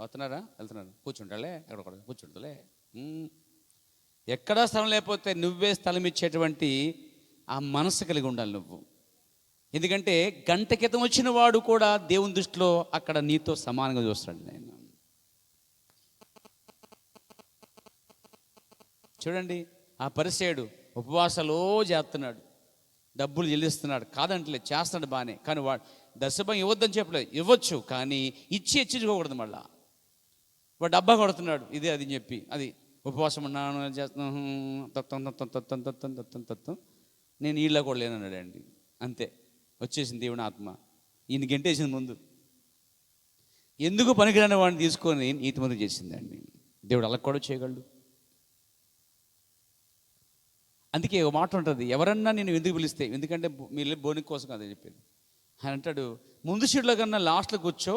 వస్తున్నారా వెళ్తున్నారు, కూర్చుంటాలే ఎక్కడ కూర్చుంటలే. ఎక్కడా స్థలం లేకపోతే నువ్వే స్థలం ఇచ్చేటువంటి ఆ మనసు కలిగి ఉండాలి నువ్వు. ఎందుకంటే గంట క్రితం వచ్చిన వాడు కూడా దేవుని దృష్టిలో అక్కడ నీతో సమానంగా చూస్తాడు. నేను చూడండి, ఆ పరిసేయుడు ఉపవాసాలో చేస్తున్నాడు, డబ్బులు చెల్లిస్తున్నాడు, కాదంటలేదు, చేస్తున్నాడు బాగానే, కానీ వాడు దశభాగం ఇవ్వద్దని చెప్పలేదు, ఇవ్వచ్చు కానీ ఇచ్చి హెచ్చించుకోకూడదు. మళ్ళా వాడు డబ్బా కొడుతున్నాడు, ఇదే అది చెప్పి, అది ఉపవాసం ఉన్నాను చేస్తున్నాను, నేను వీళ్ళ కూడా లేనన్నాడు అండి. అంతే, వచ్చేసింది దేవుని ఆత్మ, ఈయన గెంటేసింది ముందు. ఎందుకు పనికిరాని వాడిని తీసుకొని నీతిమంతుడు చేసిందండి. దేవుడు అలా కూడా చేయగలడు. అందుకే ఒక మాట ఉంటుంది, ఎవరన్నా నేను ఎందుకు పిలిస్తే, ఎందుకంటే మీరు బోనికి కోసం కాదని చెప్పేది. ఆయన అంటాడు, ముందు సీట్లో కన్నా లాస్ట్లో కూర్చో.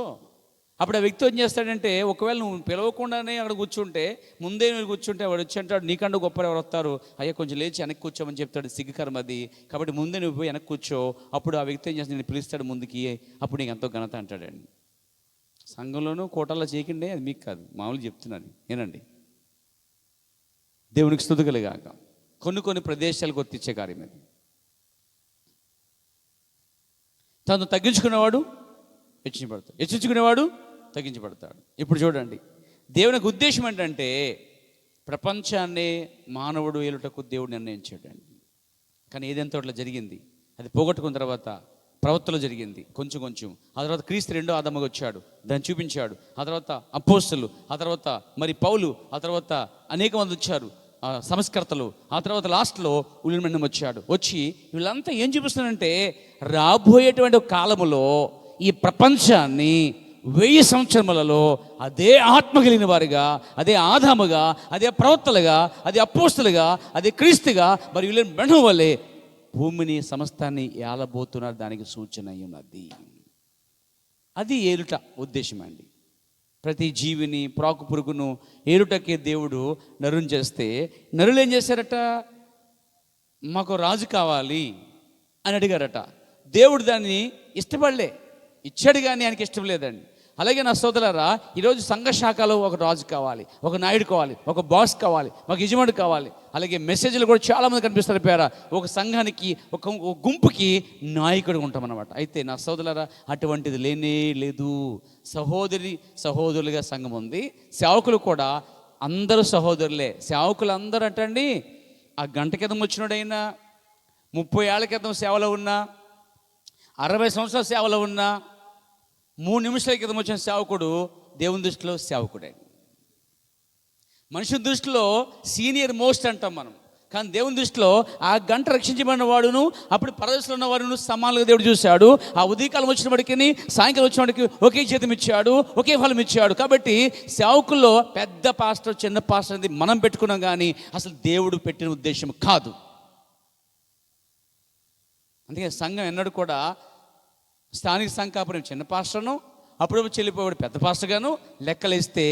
అప్పుడు ఆ వ్యక్తి ఏం చేస్తాడంటే, ఒకవేళ నువ్వు పిలవకుండానే అక్కడ కూర్చుంటే, ముందే నువ్వు కూర్చుంటే వాడు వచ్చి అంటాడు, నీకంటే గొప్ప ఎవరు వస్తారు, అయ్యా కొంచెం లేచి వెనక్కి కూర్చోమని చెప్తాడు, సిగ్గుకరం అది. కాబట్టి ముందే నువ్వు పోయి వెనక్కి కూర్చో. అప్పుడు ఆ వ్యక్తి ఏం చేస్తాడు, నేను పిలుస్తాడు ముందుకి, అప్పుడు నీకు ఎంతో ఘనత అంటాడండి. సంఘంలోనూ కోటల్లో చేయకండి, అది మీకు కాదు, మామూలు చెప్తున్నాను, ఏనండి. దేవునికి స్తుతి కలుగాక. కొన్ని ప్రదేశాలకు వర్తించే కార్యం అది. తను తగ్గించుకునేవాడు హెచ్చించబడతాడు, హెచ్చించుకునేవాడు తగ్గించబడతాడు. ఇప్పుడు చూడండి, దేవునికి ఉద్దేశం ఏంటంటే ప్రపంచాన్ని మానవుడు ఏలుటకు దేవుడు నిర్ణయించాడండి. కానీ ఏదెంతో అట్లా జరిగింది, అది పోగొట్టుకున్న తర్వాత ప్రవక్తలో జరిగింది కొంచెం. ఆ తర్వాత క్రీస్తు రెండో ఆదాముగా వచ్చాడు, దాన్ని చూపించాడు. ఆ తర్వాత అపోస్తలులు, ఆ తర్వాత మరి పౌలు, ఆ తర్వాత అనేక మంది వచ్చారు సంస్కర్తలు, ఆ తర్వాత లాస్ట్లో ఉలిమన్నం వచ్చాడు. వచ్చి వీళ్ళంతా ఏం చూపిస్తున్నారంటే, రాబోయేటువంటి కాలములో ఈ ప్రపంచాన్ని 1000 సంవత్సరములలో అదే ఆత్మ కలిగిన వారిగా, అదే ఆదాముగా, అదే ప్రవక్తలుగా, అదే అపోస్తలుగా, అదే క్రీస్తుగా, మరి వీళ్ళ మెను వలె భూమిని సమస్తాన్ని ఏలబోతున్నారు. దానికి సూచన అయి ఉన్నది. అది ఏలుట ఉద్దేశం అండి. ప్రతి జీవిని, ప్రాకు పురుగును ఏలుటకే దేవుడు నరుని చేస్తే, నరులు ఏం చేశారట, మాకు రాజు కావాలి అని అడిగారట. దేవుడు దాన్ని ఇష్టపడలే, ఇచ్చాడు కానీ ఆయనకి ఇష్టం లేదండి. అలాగే నా సోదరులారా, ఈరోజు సంఘశాఖలో ఒక రాజు కావాలి, ఒక నాయుడు కావాలి, ఒక బాస్ కావాలి, ఒక యజమానుడు కావాలి. అలాగే మెసేజ్లు కూడా చాలామంది కనిపిస్తారు. పేర ఒక సంఘానికి, ఒక గుంపుకి నాయకుడు ఉంటామన్నమాట. అయితే నా సోదరులారా, అటువంటిది లేనే లేదు. సహోదరులుగా సంఘం ఉంది. సేవకులు కూడా అందరూ సహోదరులే. సేవకులు అందరూ అంటండి, ఆ గంట క్రితం వచ్చినోడైనా, 30 ఏళ్ల క్రితం సేవలో ఉన్నా, 60 సంవత్సరాల సేవలో ఉన్నా, 3 నిమిషాల క్రితం వచ్చిన సేవకుడు దేవుని దృష్టిలో సేవకుడే. మనుషుల దృష్టిలో సీనియర్ మోస్ట్ అంటాం మనం, కానీ దేవుని దృష్టిలో ఆ గంట రక్షించబడిన వాడును, అప్పుడు పరదేశంలో ఉన్న వాడును సమానంగా దేవుడు చూశాడు. ఆ ఉదయకాలం వచ్చిన వాడికి, సాయంకాలం వచ్చిన వాడికి ఒకే జీతం ఇచ్చాడు, ఒకే ఫలం ఇచ్చాడు. కాబట్టి సేవకుల్లో పెద్ద పాస్టర్, చిన్న పాస్టర్ అనేది మనం పెట్టుకున్నాం, కానీ అసలు దేవుడు పెట్టిన ఉద్దేశం కాదు. అందుకే సంఘం ఎన్నడూ కూడా స్థానిక సంఘ కాపురం చిన్న పాస్టర్ను, అప్పుడప్పుడు చెల్లిపోయాడు పెద్ద పాస్టర్గాను లెక్కలేస్తే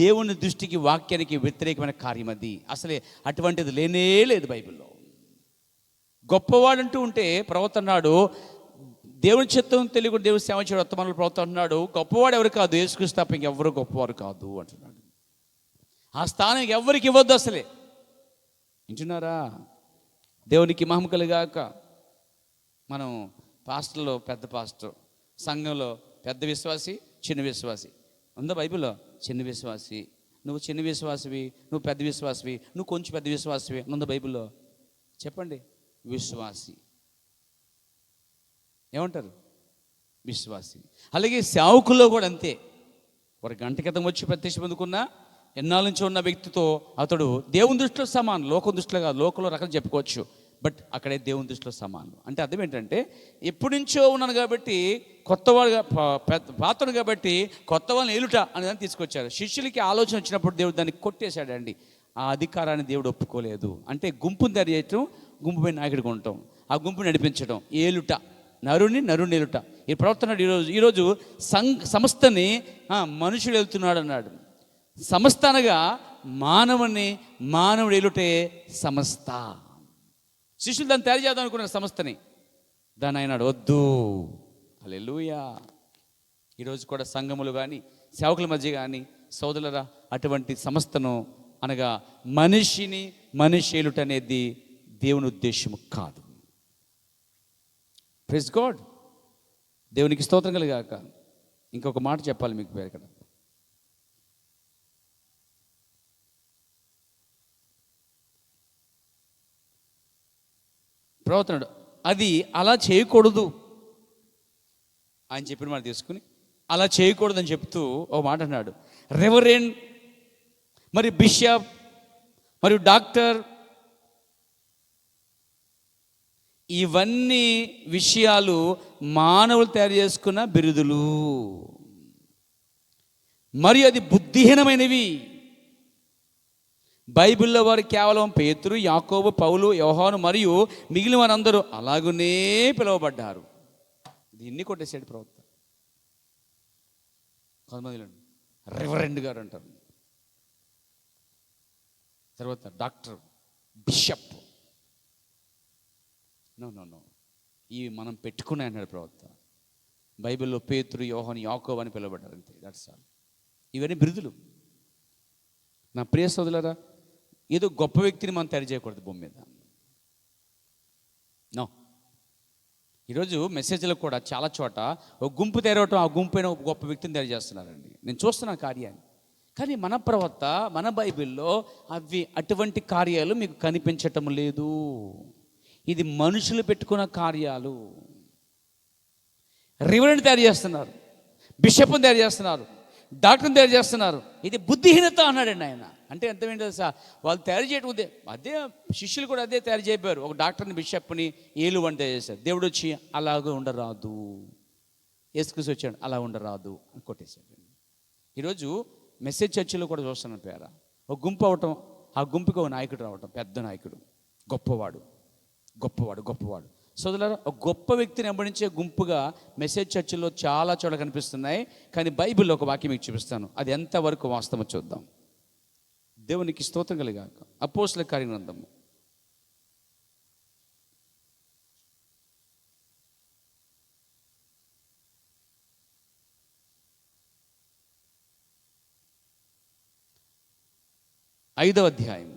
దేవుని దృష్టికి వాక్యానికి వ్యతిరేకమైన కార్యం అది. అసలే అటువంటిది లేనే లేదు బైబిల్లో. గొప్పవాడంటూ ఉంటే ప్రవక్త అన్నాడు, దేవుని చిత్తం తెలియకుండా దేవుని సేవ చేయడం వర్తమానంలో ప్రవక్త అంటున్నాడు, గొప్పవాడు ఎవరు కాదు, యేసుక్రీస్తు తప్ప ఇంకెవ్వరు గొప్పవారు కాదు అంటున్నాడు. ఆ స్థానం ఎవరికి ఇవ్వద్దు అసలే. వింటున్నారా? దేవునికి మహిమ కలుగాక. మనం పాస్టర్లో పెద్ద పాస్టర్, సంఘంలో పెద్ద విశ్వాసి, చిన్న విశ్వాసి ఉందా బైబిల్లో? చిన్న విశ్వాసి, నువ్వు చిన్న విశ్వాసివి, నువ్వు పెద్ద విశ్వాసివి, నువ్వు కొంచెం పెద్ద విశ్వాసివి ఉందా బైబిల్లో? చెప్పండి. విశ్వాసి ఏమంటారు? విశ్వాసి. అలాగే సేవకుల్లో కూడా అంతే. ఒక గంట క్రితం వచ్చి ప్రత్యక్ష పొందుకున్న ఎన్నాళ్ళ నుంచి ఉన్న వ్యక్తితో అతడు దేవుని దృష్టిలో సమానం, లోకం దృష్టిలో కాదు. లోకంలో రకం చెప్పుకోవచ్చు, బట్ అక్కడే దేవుని దృష్టిలో సమానం. అంటే అర్థం ఏంటంటే, ఎప్పటి నుంచో ఉన్నాను కాబట్టి కొత్తవాడుగా, పాత్రను కాబట్టి కొత్త వాళ్ళని ఏలుట అనేదాన్ని తీసుకొచ్చారు. శిష్యులకి ఆలోచన వచ్చినప్పుడు దేవుడు దాన్ని కొట్టేశాడండి. ఆ అధికారాన్ని దేవుడు ఒప్పుకోలేదు. అంటే గుంపును తయారు చేయటం, గుంపుపై నాయకుడిగా ఉండటం, ఆ గుంపుని నడిపించడం, ఏలుట, నరుని ఏలుట. ఈ ప్రవర్తన ఈరోజు సంస్థని మనుషుడు వెళ్తున్నాడు అన్నాడు. సంస్థ అనగా మానవుడు ఏలుటే సంస్థ. శిష్యులు దాన్ని తయారు చేద్దాం అనుకున్నారు సంస్థని. దాన్ని ఆయన వద్దు. హల్లెలూయా. ఈరోజు కూడా సంఘములు కానీ సేవకుల మధ్య కానీ సోదరులరా, అటువంటి సంస్థను అనగా మనిషి ఏలుట అనేది దేవుని ఉద్దేశము కాదు. Praise God. దేవునికి స్తోత్రం కలుగాక. ఇంకొక మాట చెప్పాలి మీకు ఇక్కడ. ప్రవర్తనడు అది అలా చేయకూడదు ఆయన చెప్పిన మాట తీసుకుని అలా చేయకూడదు అని చెప్తూ ఓ మాట అన్నాడు. రెవరెండ్, మరి బిషప్, మరియు డాక్టర్, ఇవన్నీ విషయాలు మానవులు తయారు చేసుకున్న బిరుదులు, మరియు అది బుద్ధిహీనమైనవి. బైబిల్లో వారు కేవలం పేతురు, యాకోబు, పౌలు, యోహాను మరియు మిగిలిన వారందరూ అలాగునే పిలువబడ్డారు. దీన్ని కొట్టేసాడు ప్రవక్త. కొంతమంది రెవరెండ్ గారు అంటారు, తర్వాత డాక్టర్, బిషప్. నో ఇవి మనం పెట్టుకున్నాయి అన్నాడు ప్రవక్త. బైబిల్లో పేతురు, యోహాను, యాకోబు అని పిలువబడ్డారు, అంతే. That's all. ఇవన్నీ బిరుదులు. నా ప్రియ సోదరులారా, ఏదో గొప్ప వ్యక్తిని మనం తయారు చేయకూడదు భూమి మీద. నో. ఈరోజు మెసేజ్లకు కూడా చాలా చోట ఒక గుంపు తయారవటం, ఆ గుంపు అయిన ఒక గొప్ప వ్యక్తిని తయారు చేస్తున్నారండి. నేను చూస్తున్న కార్యాన్ని. కానీ మన ప్రవక్త, మన బైబిల్లో అటువంటి కార్యాలు మీకు కనిపించటం లేదు. ఇది మనుషులు పెట్టుకున్న కార్యాలు. రివరెండ్ తయారు చేస్తున్నారు, బిషప్ని తయారు చేస్తున్నారు, డాక్టర్ని తయారు చేస్తున్నారు. ఇది బుద్ధిహీనత అన్నాడండి ఆయన. అంటే అర్థమేంటి తెలుసా? వాళ్ళు తయారు చేయడం అదే శిష్యులు కూడా అదే తయారు చేయబోయారు. ఒక డాక్టర్ని, బిషప్ని, ఏలువని తయారు చేశారు. దేవుడు వచ్చి అలాగే ఉండరాదు, యేసుక్రీస్తు వచ్చాడు అలా ఉండరాదు అని కొట్టేశాడు. ఈరోజు మెసేజ్ చర్చిలో కూడా చూస్తున్నాను పేరా, ఒక గుంపు అవటం, ఆ గుంపుకి ఒక నాయకుడు రావటం, పెద్ద నాయకుడు, గొప్పవాడు. సోదరులారా, ఒక గొప్ప వ్యక్తిని వెంబడించే గుంపుగా మెసేజ్ చర్చిలో చాలా చోట్ల కనిపిస్తున్నాయి. కానీ బైబిల్లో ఒక వాక్యం మీకు చూపిస్తాను, అది ఎంతవరకు వాస్తవం చూద్దాం. దేవునికి స్తోత్రం కలుగాక. అపోస్తలుల కార్యగ్రంథము 5వ అధ్యాయం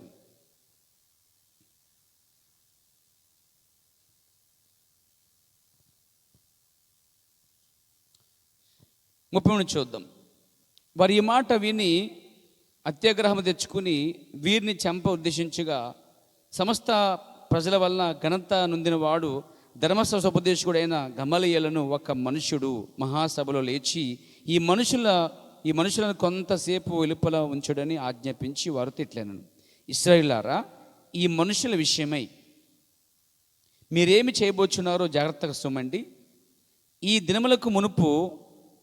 30 చూద్దాం. వారి ఈ మాట విని అత్యాగ్రహం తెచ్చుకుని వీరిని చంప ఉద్దేశించగా, సమస్త ప్రజల వలన ఘనత నొందిన వాడు ధర్మశాస్త్ర ఉపదేశకుడైన గమలీయేలును ఒక మనుష్యుడు మహాసభలో లేచి ఈ మనుషులను కొంతసేపు వెలుపల ఉంచుడని ఆజ్ఞాపించి వారు తిట్లెను. ఇశ్రాయేలులారా, ఈ మనుషుల విషయమై మీరేమి చేయబోచున్నారో జాగ్రత్తగా సుమండి. ఈ దినములకు మునుపు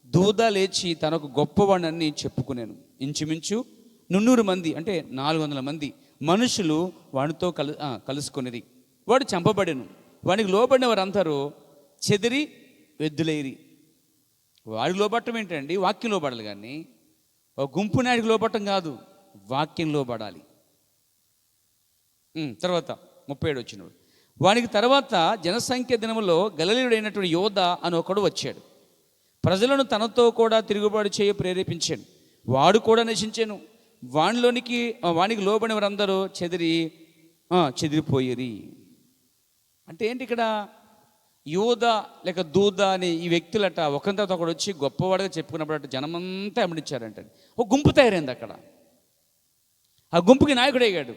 దూద లేచి తనకు గొప్పవాడని చెప్పుకునేను. ఇంచుమించు 300 మంది, అంటే 400 మంది మనుషులు వాడితో కలుసుకొనిరి. వాడు చంపబడెను. వానికి లోబడిన వారందరూ చెదిరి వెద్దులేరి. వాడికి లోబడటం ఏంటండి? వాక్యం లోబడాలి. కానీ ఒక గుంపు నాడికి లోబడటం కాదు, వాక్యం లోబడాలి. తర్వాత 37 వచ్చినాడు. వానికి తర్వాత జనసంఖ్య దినములో గలిలయుడైనటువంటి యోధ అని ఒకడు వచ్చాడు. ప్రజలను తనతో కూడా తిరుగుబాటు చేయ ప్రేరేపించాడు. వాడు కూడా నశించాను. వానికి లోబడిన వారందరూ చెదిరిపోయిరి. అంటే ఏంటి ఇక్కడ? యోధ లేక దూద అని ఈ వ్యక్తులట ఒకరి తర్వాత ఒకడు వచ్చి గొప్పవాడుగా చెప్పుకున్నప్పుడు జనమంతా ఎమడించారంట. ఒక గుంపు తయారైంది అక్కడ. ఆ గుంపుకి నాయకుడు అయ్యాడు.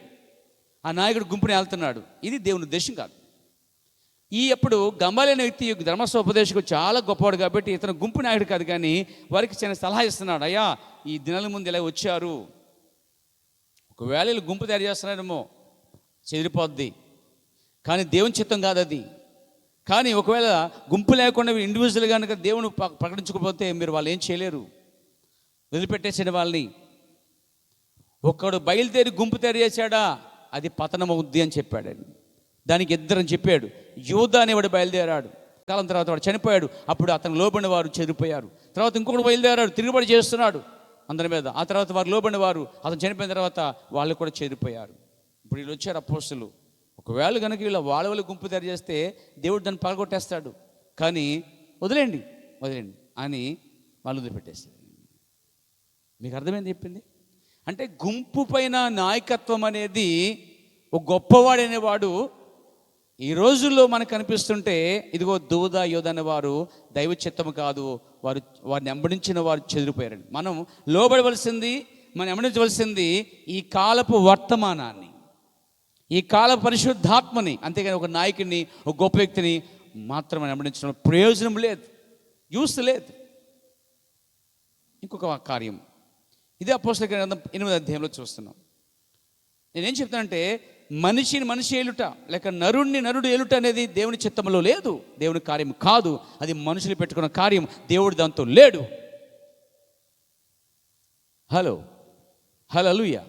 ఆ నాయకుడు గుంపుని వెళ్తున్నాడు. ఇది దేవుని ఉద్దేశం కాదు. అప్పుడు గంబాలి అనే వ్యక్తి ధర్మస్వోపదేశకు చాలా గొప్పవాడు కాబట్టి ఇతను గుంపు నాయకుడు కాదు, కానీ వారికి చిన్న సలహా ఇస్తున్నాడు. అయ్యా, ఈ దినాల ముందు ఇలా వచ్చారు, ఒకవేళ వీళ్ళు గుంపు తయారు చేస్తున్నారేమో, చెదిరిపోద్ది. కానీ దేవుని చిత్తం కాదు అది. కానీ ఒకవేళ గుంపు లేకుండా ఇండివిజువల్ కనుక దేవుని ప్రకటించకపోతే మీరు వాళ్ళు ఏం చేయలేరు, వదిలిపెట్టేసాడు వాళ్ళని. ఒక్కడు బయలుదేరి గుంపు తయారు చేశాడా, అది పతనం అవుద్ది అని చెప్పాడు. దానికి ఇద్దరని చెప్పాడు. యోధ అనేవాడు బయలుదేరాడు. కాలం తర్వాత వాడు చనిపోయాడు. అప్పుడు అతను లోబడిన వారు చెదిరిపోయారు. తర్వాత ఇంకొకటి బయలుదేరాడు, తిరుగుబడి చేస్తున్నాడు అందరి మీద. ఆ తర్వాత వారు లోబడిన వారు, అతను చనిపోయిన తర్వాత వాళ్ళు కూడా చెదిరిపోయారు. ఇప్పుడు వీళ్ళు వచ్చారు అపోస్తలులు. ఒకవేళ కనుక వాళ్ళ గుంపు తయారు చేస్తే దేవుడు దాన్ని పగలగొట్టేస్తాడు. కానీ వదిలేండి అని వాళ్ళు వదిలిపెట్టేస్తారు. మీకు అర్థమైంది చెప్పింది? అంటే గుంపు పైన నాయకత్వం అనేది ఒక గొప్పవాడు అనేవాడు ఈ రోజుల్లో మనకు కనిపిస్తుంటే, ఇదిగో దూద యోధ అనేవారు దైవ చిత్తము కాదు, వారిని వెంబడించిన వారు చెదిరిపోయారండి. మనం లోబడవలసింది, మనం వెంబడించవలసింది ఈ కాలపు వర్తమానాన్ని, ఈ కాల పరిశుద్ధాత్మని. అంతేగాని ఒక నాయకుడిని, ఒక గొప్ప వ్యక్తిని మాత్రమే వెంబడించడం ప్రయోజనం లేదు, యూస్ లేదు. ఇంకొక కార్యం, ఇదే అపోస్తల గ్రంథం 8వ అధ్యాయంలో చూస్తున్నాం. నేనేం చెప్తానంటే, మనిషి ఏలుట లేక నరుడు ఏలుట అనేది దేవుని చిత్తంలో లేదు, దేవుని కార్యం కాదు. అది మనుషులు పెట్టుకున్న కార్యం, దేవుడు దాంతో లేడు. హల్లెలూయా.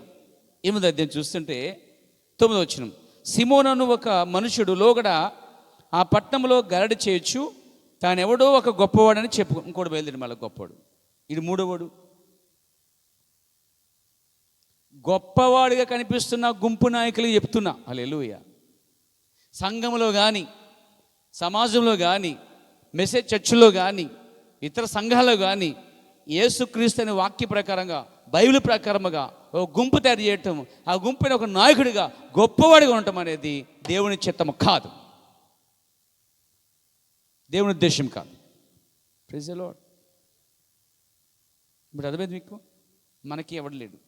8వ అధ్యాయం చూస్తుంటే 9వ వచనం, సిమోనను ఒక మనుషుడు లోగడ ఆ పట్టణంలో గలడి చేయొచ్చు, తానెవడో ఒక గొప్పవాడని ఇంకోటి బయలుదేరి మళ్ళీ గొప్పవాడు. ఇది మూడోవాడు. గొప్పవాడిగా కనిపిస్తున్న గుంపు నాయకులకు చెప్తున్నా, హల్లెలూయా. సంఘంలో కానీ, సమాజంలో కానీ, మెసేజ్ చర్చిలో కానీ, ఇతర సంఘాల్లో కానీ యేసుక్రీస్తు అనే వాక్య ప్రకారంగా, బైబిల్ ప్రకారముగా ఒక గుంపు తయారు చేయటం, ఆ గుంపుని ఒక నాయకుడిగా గొప్పవాడిగా ఉండటం అనేది దేవుని చిత్తము కాదు, దేవుని ఉద్దేశం కాదు. Praise the Lord. ఇప్పుడు అర్థమైంది మీకు? మనకి ఎవడు లేడు,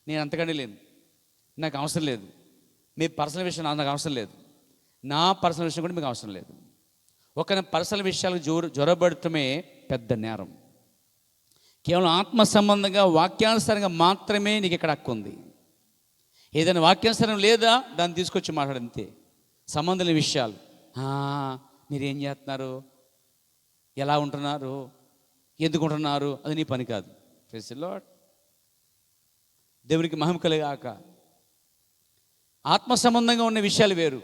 నేను అంతకంటే లేను, నాకు అవసరం లేదు. మీ పర్సనల్ విషయం నాకు అవసరం లేదు, నా పర్సనల్ విషయం కూడా మీకు అవసరం లేదు. ఒకరి పర్సనల్ విషయాలకు జ్వరబడటమే పెద్ద నేరం. కేవలం ఆత్మ సంబంధంగా వాక్యానుసారంగా మాత్రమే నీకు ఇక్కడ హక్కు ఉంది. ఏదైనా వాక్యానుసారం లేదా దాన్ని తీసుకొచ్చి మాట్లాడంతే. సంబంధం లేని విషయాలు, మీరేం చేస్తున్నారు, ఎలా ఉంటున్నారు, ఎందుకు ఉంటున్నారు, అది నీ పని కాదు. Praise the Lord. దేవునికి మహిమ కలుగాక. ఆత్మ సంబంధంగా ఉన్న విషయాలు వేరు,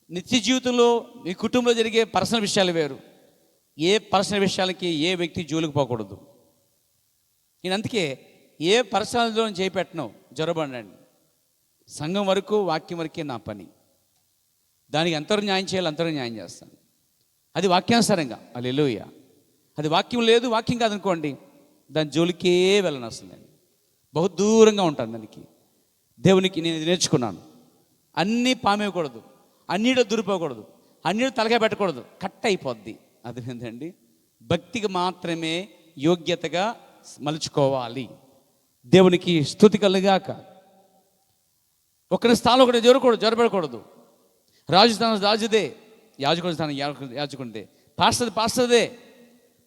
నిత్య జీవితంలో మీ కుటుంబంలో జరిగే పర్సనల్ విషయాలు వేరు. ఏ పర్సనల్ విషయాలకి ఏ వ్యక్తి జోలికి పోకూడదు. నేను అందుకే ఏ పర్సనల్తో చేపెట్టను, జ్వరబడండి. సంఘం వరకు, వాక్యం వరకే నా పని. దానికి ఎంతవరకు న్యాయం చేయాలి అంతవరకు న్యాయం చేస్తాను. అది వాక్యానుసారంగా. హల్లెలూయా. అది వాక్యం లేదు, వాక్యం కాదనుకోండి, దాని జోలికే వెళ్ళను అసలు. నేను బహుదూరంగా ఉంటాను దానికి. దేవునికి నేను ఇది నేర్చుకున్నాను. అన్నీ పామేయకూడదు, అన్నిటిలో దూరిపోకూడదు, అన్నిటిలో తలకాయ పెట్టకూడదు, కట్ అయిపోద్ది. అదేంటండి, భక్తికి మాత్రమే యోగ్యతగా మలుచుకోవాలి. దేవునికి స్తుతి కలుగాక. ఒకరి స్థానం ఒకటి జ్వరపడకూడదు. రాజు స్థానం రాజుదే, యాజకుడి స్థానం యాజకుడిదే, పాస్టర్దే.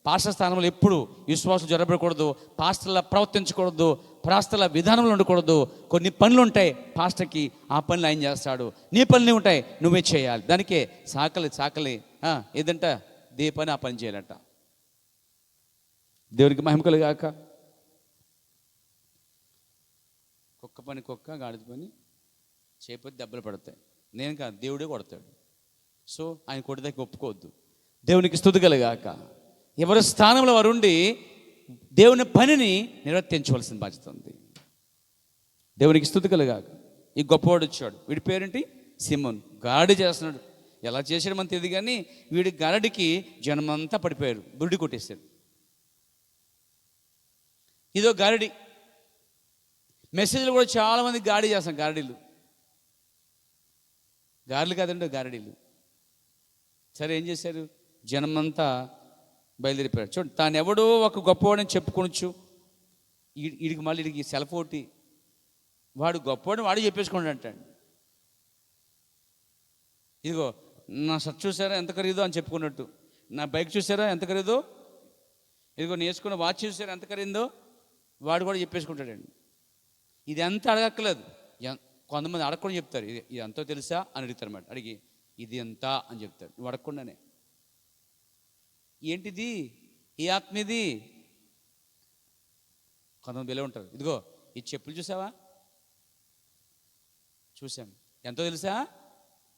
పాస్టర్ స్థానంలో ఎప్పుడు విశ్వాసం జ్వరపడకూడదు, పాస్టర్లా ప్రవర్తించకూడదు, పాస్టర్ల విధానంలో ఉండకూడదు. కొన్ని పనులు ఉంటాయి పాస్టర్కి, ఆ పనులు ఆయన చేస్తాడు. నీ పనులు ఉంటాయి, నువ్వే చేయాలి. దానికే సాకలి ఏదంట, దే పని ఆ పని చేయాలంట. దేవునికి మహిమ కలుగాక. కుక్క పని కుక్క, గాడిద పని చేయకపోతే దెబ్బలు పడతాయి. నేను కాదు, దేవుడే కొడతాడు. సో ఆయన కొట్టడానికి ఒప్పుకోవద్దు. దేవునికి స్తుతి కలుగాక. ఎవరి స్థానంలో వారు ఉండి దేవుని పనిని నిర్వర్తించవలసిన బాధ్యత ఉంది. దేవునికి స్తుతి కలుగాక. ఈ గొప్పవాడు వచ్చాడు, వీడి పేరేంటి? సిమోన్. గారడి చేస్తున్నాడు. ఎలా చేసాడు మనకు తెలియదు, కానీ వీడి గారడికి జనమంతా పడిపోయారు, బుడ్డి కొట్టేశారు. ఇదో గారడి. మెసేజ్లు కూడా చాలామంది గాడి చేస్తాం, గారడీలు. గారెలు కాదండి, గారడీలు. సరే, ఏం చేశారు? జనమంతా బయలుదేరిపోయాడు. చూడండి, తాను ఎవడో ఒక గొప్పవాడని చెప్పుకొనొచ్చు. వీడికి మళ్ళీ వీడికి సెల్ఫ్ ఒకటి, వాడు గొప్పవాడిని వాడు చెప్పేసుకోండి అంటాడు. ఇదిగో నా షర్ట్ చూసారా ఎంత ఖరీదో అని చెప్పుకున్నట్టు, నా బైక్ చూసారా ఎంత ఖరీదో, ఇదిగో నేను వేసుకున్న వాచ్ చూసారా ఎంత ఖరీదో, వాడు కూడా చెప్పేసుకుంటాడండి. ఇది ఎంత అడగక్కలేదు. కొంతమంది అడగకుండా చెప్తారు, ఇది ఎంతో తెలుసా అని అడుగుతారు అన్నమాట. అడిగి ఇది ఎంత అని చెప్తారు, నువ్వు అడగకుండానే. ఏంటిది? ఈ ఆత్మ ఇది. కొంతమంది బెలే ఉంటారు, ఇదిగో ఈ చెప్పులు చూసావా? చూసాం. ఎంతో తెలుసా?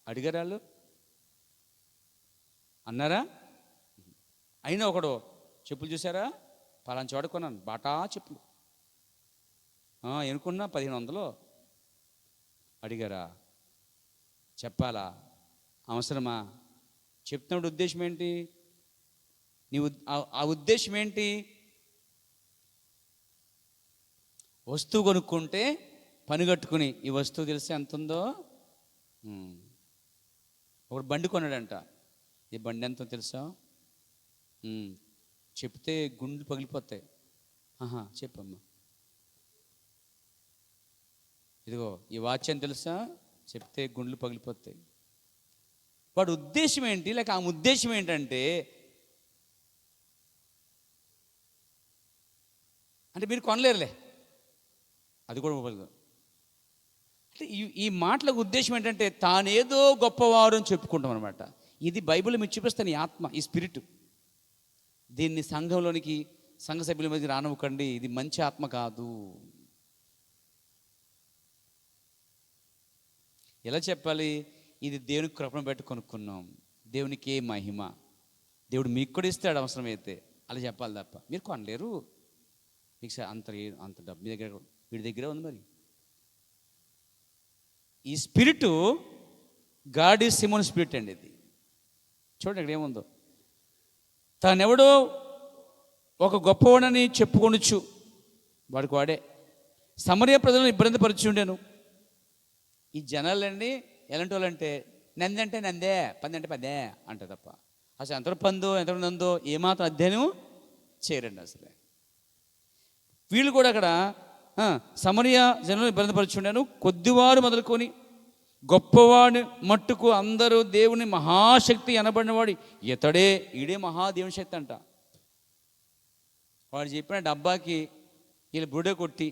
అడిగారు వాళ్ళు, అన్నారా? అయినా ఒకడు, చెప్పులు చూసారా? పలానా చోట కొన్నాను, బాటా చెప్పులు. ఎనుకున్నా 1500. అడిగారా? చెప్పాలా? అవసరమా? చెప్తున్నప్పుడు ఉద్దేశం ఏంటి? నీవు ఆ ఉద్దేశం ఏంటి? వస్తువు కొనుక్కుంటే పని కట్టుకుని, ఈ వస్తువు తెలిస్తే ఎంత ఉందో. ఒకడు బండి కొన్నాడంట, ఈ బండి ఎంతో తెలుసా? చెప్తే గుండెలు పగిలిపోతాయి. చెప్పమ్మా. ఇదిగో ఈ వాచ్ అని తెలుసా? చెప్తే గుండెలు పగిలిపోతాయి. వాడు ఉద్దేశం ఏంటి? లేక ఆ ఉద్దేశం ఏంటంటే, అంటే మీరు కొనలేరులే, అది కూడా అంటే ఈ మాటలకు ఉద్దేశం ఏంటంటే తానేదో గొప్పవారు అని చెప్పుకుంటాం అనమాట. ఇది బైబిల్ మీకు చూపిస్తాను. ఈ ఆత్మ, ఈ స్పిరిట్, దీన్ని సంఘంలోనికి, సంఘ సభ్యుల మధ్య రానివ్వకండి. ఇది మంచి ఆత్మ కాదు. ఎలా చెప్పాలి? ఇది దేవునికి కృపను పెట్టి కొనుక్కున్నాం, దేవునికి ఏ మహిమ, దేవుడు మీకు కూడా ఇస్తాడు అవసరమైతే, అలా చెప్పాలి తప్ప మీరు కొనలేరు. మీకు అంత డబ్బు మీ దగ్గర, వీడి దగ్గర ఉంది. మరి ఈ spirit God is Simon spirit అండి. ఇది చూడండి, ఇక్కడ ఏముందో. తానెవడో ఒక గొప్పవాడని చెప్పుకొనొచ్చు, వాడికి వాడే. సమరయ ప్రజలను ఇబ్బంది పరిచి ఉండేను. ఈ జనాలండి ఎలాంటి వాళ్ళంటే, నందంటే నందే, పందంటే పదే అంటే తప్ప అసలు ఎంతవరకు పందో ఎంతవరకు నందో ఏమాత్రం అధ్యయనం చేయరండి అసలే. వీళ్ళు కూడా అక్కడ సమరయ జనులను ఇబ్బంది పరిచి ఉండాను. కొద్దివారు మొదలుకొని గొప్పవాడి మట్టుకు అందరూ దేవుని మహాశక్తి అనబడినవాడు ఇతడే, ఈడే మహాదేవుని శక్తి అంట. వాడు చెప్పిన డబ్బాకి వీళ్ళు బుడే కొట్టి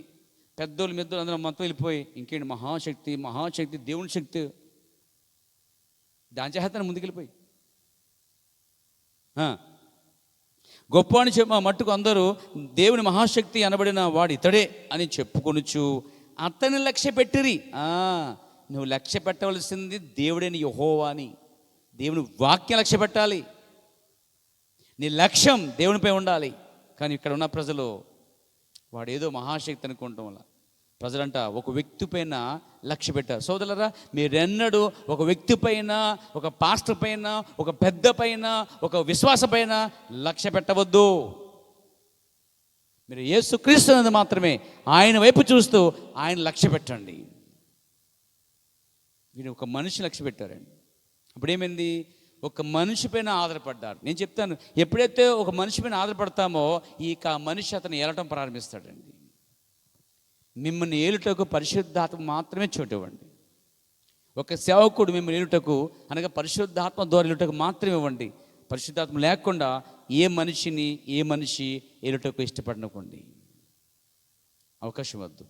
పెద్దోళ్ళు మెద్దోళ్ళు అందరూ మొత్తం వెళ్ళిపోయి, ఇంకేంటి మహాశక్తి, మహాశక్తి, దేవుని శక్తి, దాని చేస్తాను ముందుకెళ్ళిపోయి గొప్పవాడిని మట్టుకు అందరూ దేవుని మహాశక్తి అనబడిన వాడు ఇతడే అని చెప్పుకొనుచు అతన్ని లక్ష్య పెట్టిరి. నువ్వు లక్ష్య పెట్టవలసింది దేవుడైన యెహోవా అని, దేవుని వాక్యం లక్ష్య పెట్టాలి. నీ లక్ష్యం దేవునిపై ఉండాలి. కానీ ఇక్కడ ఉన్న ప్రజలు వాడు ఏదో మహాశక్తి అనుకుంటాం వల్ల ప్రజలంట ఒక వ్యక్తి పైన లక్ష్య పెట్టారు. సోదరులారా, మీరెన్నడూ ఒక వ్యక్తి పైన, ఒక పాస్టర్ పైన, ఒక పెద్ద పైన, ఒక విశ్వాస పైన లక్ష్య పెట్టవద్దు. మీరు యేసుక్రీస్తు అనేది మాత్రమే ఆయన వైపు చూస్తూ ఆయన లక్ష్య పెట్టండి. వీరు ఒక మనిషి లక్ష్య పెట్టారండి. అప్పుడేమైంది? ఒక మనిషి పైన ఆధారపడ్డారు. నేను చెప్తాను, ఎప్పుడైతే ఒక మనిషి పైన ఆధారపడతామో ఆ మనిషి అతను ఏలటం ప్రారంభిస్తాడండి. మిమ్మల్ని ఏలుటకు పరిశుద్ధాత్మ మాత్రమే చోటివ్వండి. ఒక సేవకుడు మిమ్మల్ని ఏలుటకు అనగా పరిశుద్ధాత్మ ద్వారా ఏలుటకు మాత్రమే ఇవ్వండి. పరిశుద్ధాత్మ లేకుండా ఏ మనిషి ఏలుటకు ఇష్టపడనుకోండి, అవకాశం వద్దు.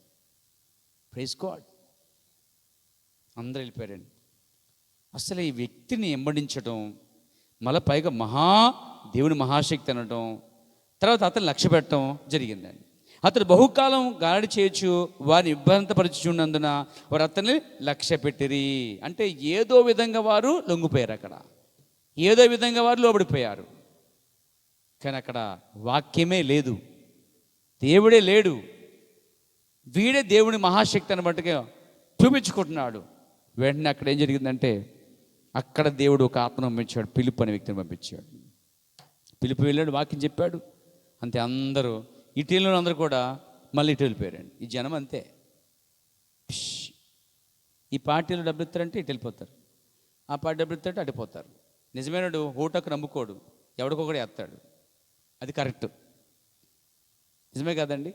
Praise God. అందరూ వెళ్ళిపోయారండి. అసలు ఈ వ్యక్తిని వెంబడించడం, మళ్ళీ పైగా దేవుని మహాశక్తి అనడం, తర్వాత అతను లక్ష్య పెట్టడం జరిగిందండి. అతడు బహుకాలం గారడి చేయొచ్చు వారిని ఇబ్బందిపరచుచున్నందున వారు అతన్ని లక్ష్య పెట్టిరి. అంటే ఏదో విధంగా వారు లొంగిపోయారు. అక్కడ ఏదో విధంగా వారు లోబడిపోయారు. కానీ అక్కడ వాక్యమే లేదు, దేవుడే లేడు. వీడే దేవుని మహాశక్తి అన్నట్టుగా చూపించుకుంటున్నాడు. వెంటనే అక్కడ ఏం జరిగిందంటే, అక్కడ దేవుడు ఒక ఆత్మను పంపించాడు, పిలుపు అనే వ్యక్తిని పంపించాడు. పిలుపు వెళ్ళాడు, వాక్యం చెప్పాడు. అంతే, అందరూ ఇటీలో అందరూ కూడా మళ్ళీ ఇటు వెళ్ళిపోయారండి. ఈ జనం అంతే. ఈ పార్టీలో డబ్బులు ఇస్తారంటే ఇటు వెళ్ళిపోతారు, ఆ పార్టీ డబ్బులు ఇస్తారంటే అడిపోతారు. నిజమైనడు ఓటకు నమ్ముకోడు, ఎవడికొకడు వేస్తాడు. అది కరెక్ట్, నిజమే కాదండి?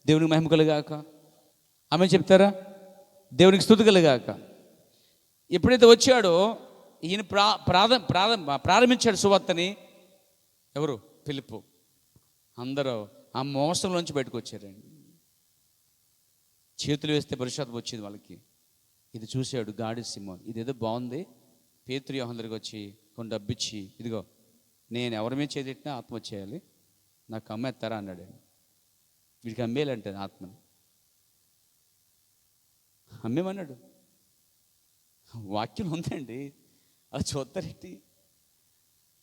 దేవునికి మహిమ కలుగాక. ఆమె చెప్తారా? దేవునికి స్తుతి కలుగాక. ఎప్పుడైతే వచ్చాడో ఈయన ప్రారంభించాడు సువార్తని. ఎవరు? ఫిలిప్పు. అందరూ ఆ మోసంలోంచి బయటకు వచ్చారండి. చేతులు వేస్తే పరిశుద్ధాత్మ వచ్చింది వాళ్ళకి. ఇది చూశాడు గాడి సిమోన్, ఇదేదో బాగుంది. పేతురు యోహాను దగ్గరికి వచ్చి కొన్ని డబ్బిచ్చి, ఇదిగో నేను ఎవరి మీద చేతిట్టినా ఆత్మ వచ్చేయాలి, నాకు అమ్మేస్తారా అన్నాడు. వీడికి అమ్మేయాలంటే ఆత్మని అమ్మేమన్నాడు. వాక్యం ఉందండి, అది చూస్తారేంటి?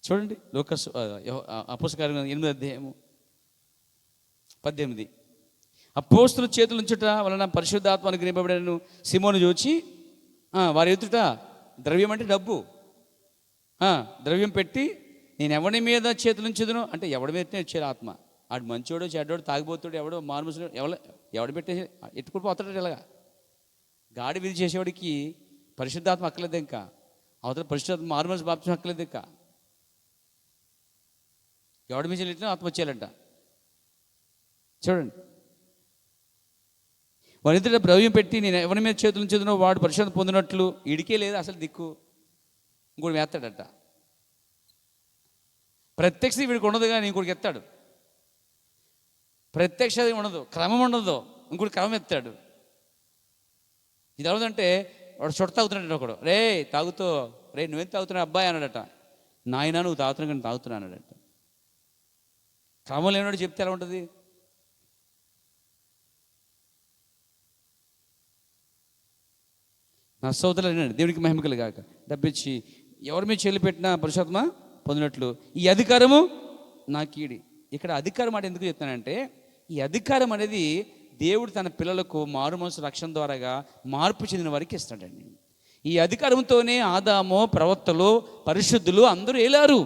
చూడండి, లోకస్ అపోస్తల 8:18. అపోస్తలుల చేతులు ఉంచుట వలన పరిశుద్ధాత్మ అనుగ్రహింపబడిన సిమోను చూచి వారి ఎదుట ద్రవ్యం అంటే డబ్బు, ద్రవ్యం పెట్టి, నేను ఎవడి మీద చేతులు ఉంచుదును అంటే ఎవడి మీద వచ్చారు ఆత్మ. ఆడు మంచోడు చెడ్డోడు తాగిపోతాడు, ఎవడో మారుమూసుడు ఎవడు పెట్టేసి ఎత్తుకుని పోతాడు. ఇలాగా గాడి విధి చేసేవాడికి పరిశుద్ధాత్మ అక్కలేదు, ఇంకా అవతల పరిశుద్ధాత్మ మారుమూసు బాప్తిసం అక్కలేదు. ఇంకా ఎవడి మీద వెళ్ళినా ఆత్మ వచ్చేయాలంట. చూడండి, వారి ఇద్దరు ద్రవ్యం పెట్టి, నేను ఎవరి మీద చేతులు ఉంచుదునో వాడు పరిశుద్ధత పొందినట్లు. ఇడికే లేదు అసలు దిక్కు, ఇంకోటి వేస్తాడట. ప్రత్యక్ష వీడికి ఉండదు, కానీ ఇంకోటికి ఎత్తాడు. ప్రత్యక్ష ఉండదు, క్రమం ఉండదు, ఇంకోటి క్రమం ఎత్తాడు. ఇది ఎవరిదంటే వాడు చుట్ట తాగుతున్నాడు. ఒకడు, రే తాగుతూ, రే నువ్వేం తాగుతున్నావు అబ్బాయి అన్నాడట. నాయన నువ్వు తాగుతున్నావు కానీ తాగుతున్నా అన్నాడట. క్రమం లేనివాడు చెప్తే ఎలా ఉంటుంది? నా సోదరులు దేవునికి మహిమ కలుగాక. డబ్బిచ్చి ఎవరి మీద చెల్లి పెట్టినా పరిశుద్ధాత్మ పొందినట్లు ఈ అధికారము నాకీడి. ఇక్కడ అధికారం మాట ఎందుకు చెప్తానంటే, ఈ అధికారం అనేది దేవుడు తన పిల్లలకు మారు మనసు రక్షణ ద్వారాగా మార్పు చెందిన వారికి ఇస్తాడండి. ఈ అధికారంతోనే ఆదాము, ప్రవక్తలు, పరిశుద్ధులు అందరూ ఏలారు.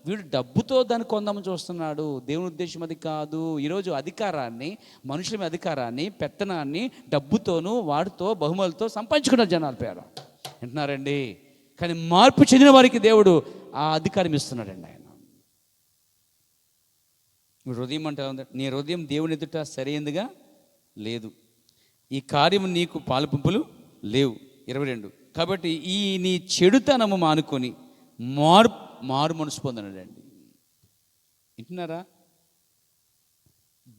వీడు డబ్బుతో దాన్ని కొందామని చూస్తున్నాడు. దేవుని ఉద్దేశం అది కాదు. ఈరోజు అధికారాన్ని, మనుషుల మీద అధికారాన్ని, పెత్తనాన్ని డబ్బుతోనూ వాటితో బహుమతులతో సంపాదించుకున్నారు జనాల పేరు. వింటున్నారండి? కానీ మార్పు చెందిన వారికి దేవుడు ఆ అధికారం ఇస్తున్నాడండి. ఆయన హృదయం అంటే నీ హృదయం దేవుని ఎదుట సరైనదిగా లేదు, ఈ కార్యము నీకు పాలుపుంపులు లేవు. 22. కాబట్టి ఈ నీ చెడుతనము మానుకొని మారు మనసు పొందనండి. వింటున్నారా?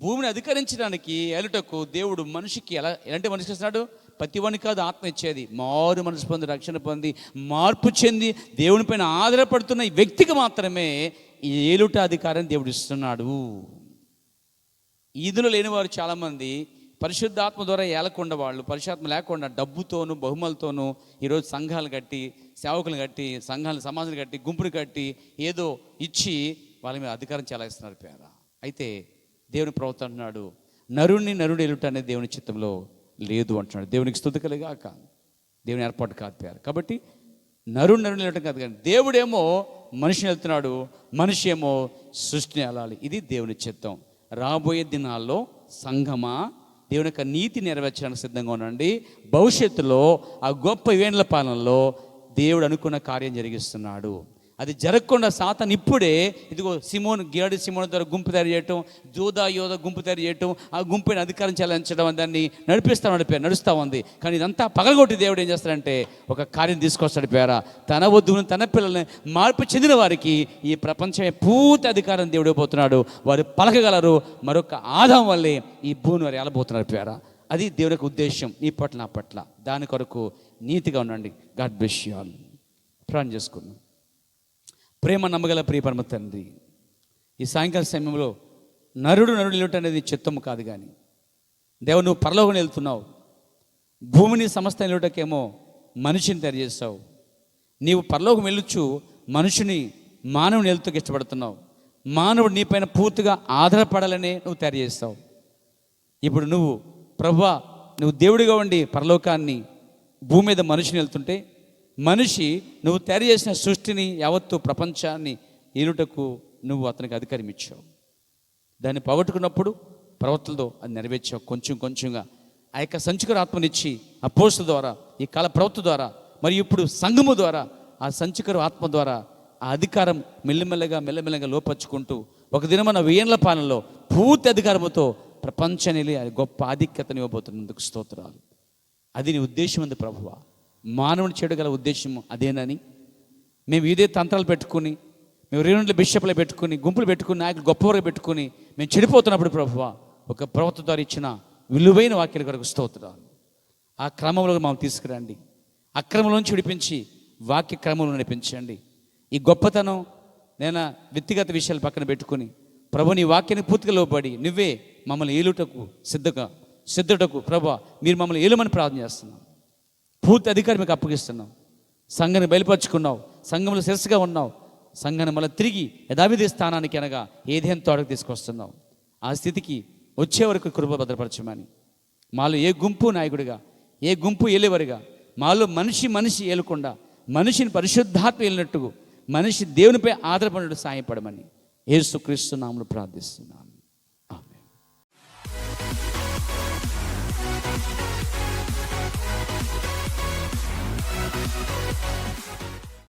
భూమిని అధికరించడానికి ఎలుటకు దేవుడు మనిషికి ఎలాంటి మనిషికి ఇస్తున్నాడు? ప్రతివానికి కాదు ఆత్మ ఇచ్చేది. మారు మనసు పొంది, రక్షణ పొంది, మార్పు చెంది దేవుని పైన ఆధారపడుతున్న ఈ వ్యక్తికి మాత్రమే ఈ ఏలుట అధికారం దేవుడు ఇస్తున్నాడు. ఈదులో లేని వారు చాలామంది పరిశుద్ధాత్మ ద్వారా ఏలకుండా, వాళ్ళు పరిశుద్ధాత్మ లేకుండా డబ్బుతోనూ బహుమలతోనూ ఈరోజు సంఘాలు కట్టి, సేవకులు కట్టి, సంఘాలు సమాజాలు కట్టి, గుంపులు కట్టి ఏదో ఇచ్చి వాళ్ళ మీద అధికారం చెలాయిస్తున్నారు పేర. అయితే దేవుని ప్రవక్త అంటున్నాడు, నరుడు ఎలుట అనేది దేవుని చిత్తంలో లేదు అంటున్నాడు. దేవునికి స్తుతి కలుగాక. దేవుని ఏర్పాటు కాదు పేరు. కాబట్టి నరుడు వెళ్ళటం కాదు, కానీ దేవుడేమో మనిషిని వెళ్తున్నాడు, మనిషి ఏమో సృష్టిని వెళ్ళాలి. ఇది దేవుని చిత్తం. రాబోయే దినాల్లో సంఘమా దేవుని యొక్క నీతి నెరవేర్చడానికి సిద్ధంగా ఉండండి. భవిష్యత్తులో ఆ గొప్ప వేండ్ల పాలనలో దేవుడు అనుకున్న కార్యం జరిగిస్తున్నాడు. అది జరగకుండా సాతాను ఇప్పుడే ఇదిగో గేడి సిమోను ద్వారా గుంపు తయారు చేయటం, యోధ గుంపు తయారు చేయటం, ఆ గుంపుని అధికారం చెలాయించడం, దాన్ని నడుస్తూ ఉంది. కానీ ఇదంతా పగలగొట్టి దేవుడు ఏం చేస్తాడంటే ఒక కార్యం తీసుకొస్తాడు పేర. తన వద్దును తన పిల్లల్ని మార్పు చెందిన వారికి ఈ ప్రపంచమే పూర్తి అధికారం దేవుడు ఇవ్వబోతున్నాడు. వారు పలకగలరు. మరొక ఆదాం వల్లే ఈ భూమిని వారు ఏలబోతున్నారు పేర. అది దేవుని యొక్క ఉద్దేశం నీ పట్ల, నా పట్ల. దాని కొరకు నీతిగా ఉండండి. God bless you all. ప్రార్థన చేసుకుందాం. ప్రేమ నమ్మగల ప్రియ పరమ తండ్రి, ఈ సాయంకాల సమయంలో నరుడు వెళ్ళటం అనేది చిత్తము కాదు, కానీ దేవుడు నువ్వు పరలోకం వెళ్తున్నావు. భూమిని సమస్త వెళ్ళటకేమో మనిషిని తయారు చేస్తావు. నీవు పరలోకం వెళ్ళొచ్చు, మానవుని వెళ్తూకి ఇష్టపడుతున్నావు. మానవుడు నీపైన పూర్తిగా ఆధారపడాలనే నువ్వు తయారు చేస్తావు. ఇప్పుడు నువ్వు ప్రభువా, నువ్వు దేవుడిగా ఉండి పరలోకాన్ని భూమి మీద మనిషిని వెళ్తుంటే, మనిషి నువ్వు తయారు చేసిన సృష్టిని యావత్తు ప్రపంచాన్ని ఏలుటకు నువ్వు అతనికి అధికారం ఇచ్చావు. దాన్ని పోగొట్టుకున్నప్పుడు ప్రవక్తలతో అది నెరవేర్చావు. కొంచెం కొంచెంగా ఆ యొక్క సంచికర ఆత్మనిచ్చి అపోస్తుల ద్వారా, ఈ కాల ప్రవక్త ద్వారా, మరియు ఇప్పుడు సంఘము ద్వారా, ఆ సంచికర ఆత్మ ద్వారా ఆ అధికారం మెల్లమెల్లగా లోపరుచుకుంటూ ఒక దినమన 1000 ఏళ్ల పాలనలో పూర్తి అధికారంతో ప్రపంచాన్ని గొప్ప ఆధిక్యతను ఇవ్వబోతున్నందుకు స్తోత్రాలు. అది నీ ఉద్దేశం ఉంది ప్రభువా. మానవుని చేయగల ఉద్దేశం అదేనని మేము ఇదే తంత్రాలు పెట్టుకుని, మేము రేణుల బిషప్లు పెట్టుకుని, గుంపులు పెట్టుకుని, నాయకులు గొప్పవారు పెట్టుకుని మేము చెడిపోతున్నప్పుడు ప్రభువా, ఒక ప్రవక్త ద్వారా ఇచ్చిన విలువైన వాక్యాల కొరకు స్తోత్రాలు. ఆ క్రమంలో మమ్మల్ని తీసుకురండి. అక్రమంలోంచి విడిపించి వాక్య క్రమంలో నడిపించండి. ఈ గొప్పతనం నేను వ్యక్తిగత విషయాలు పక్కన పెట్టుకుని ప్రభు నీ వాక్యాన్ని పూర్తిగా లోబడి నువ్వే మమ్మల్ని ఏలుటకు సిద్ధటకు ప్రభు మీరు మమ్మల్ని ఏలుమని ప్రార్థన చేస్తున్నాం. పూర్తి అధికారం మీకు అప్పగిస్తున్నాం. సంఘాన్ని బయలుపరుచుకున్నావు, సంఘంలో శిరస్సుగా ఉన్నావు. సంఘాన్ని మళ్ళీ తిరిగి యథావిధి స్థానానికి అనగా ఏదేం తోటకు తీసుకొస్తున్నావు. ఆ స్థితికి వచ్చే వరకు కృప భద్రపరచమని, మాలో ఏ గుంపు నాయకుడిగా, ఏ గుంపు ఏలేవారుగా, మాలో మనిషి ఏలకుండా మనిషిని పరిశుద్ధాత్మ ఏలినట్టుగా మనిషి దేవునిపై ఆధారపడినట్టు సాయపడమని యేసుక్రీస్తు నామములో ప్రార్థిస్తున్నాను. ఆమేన్.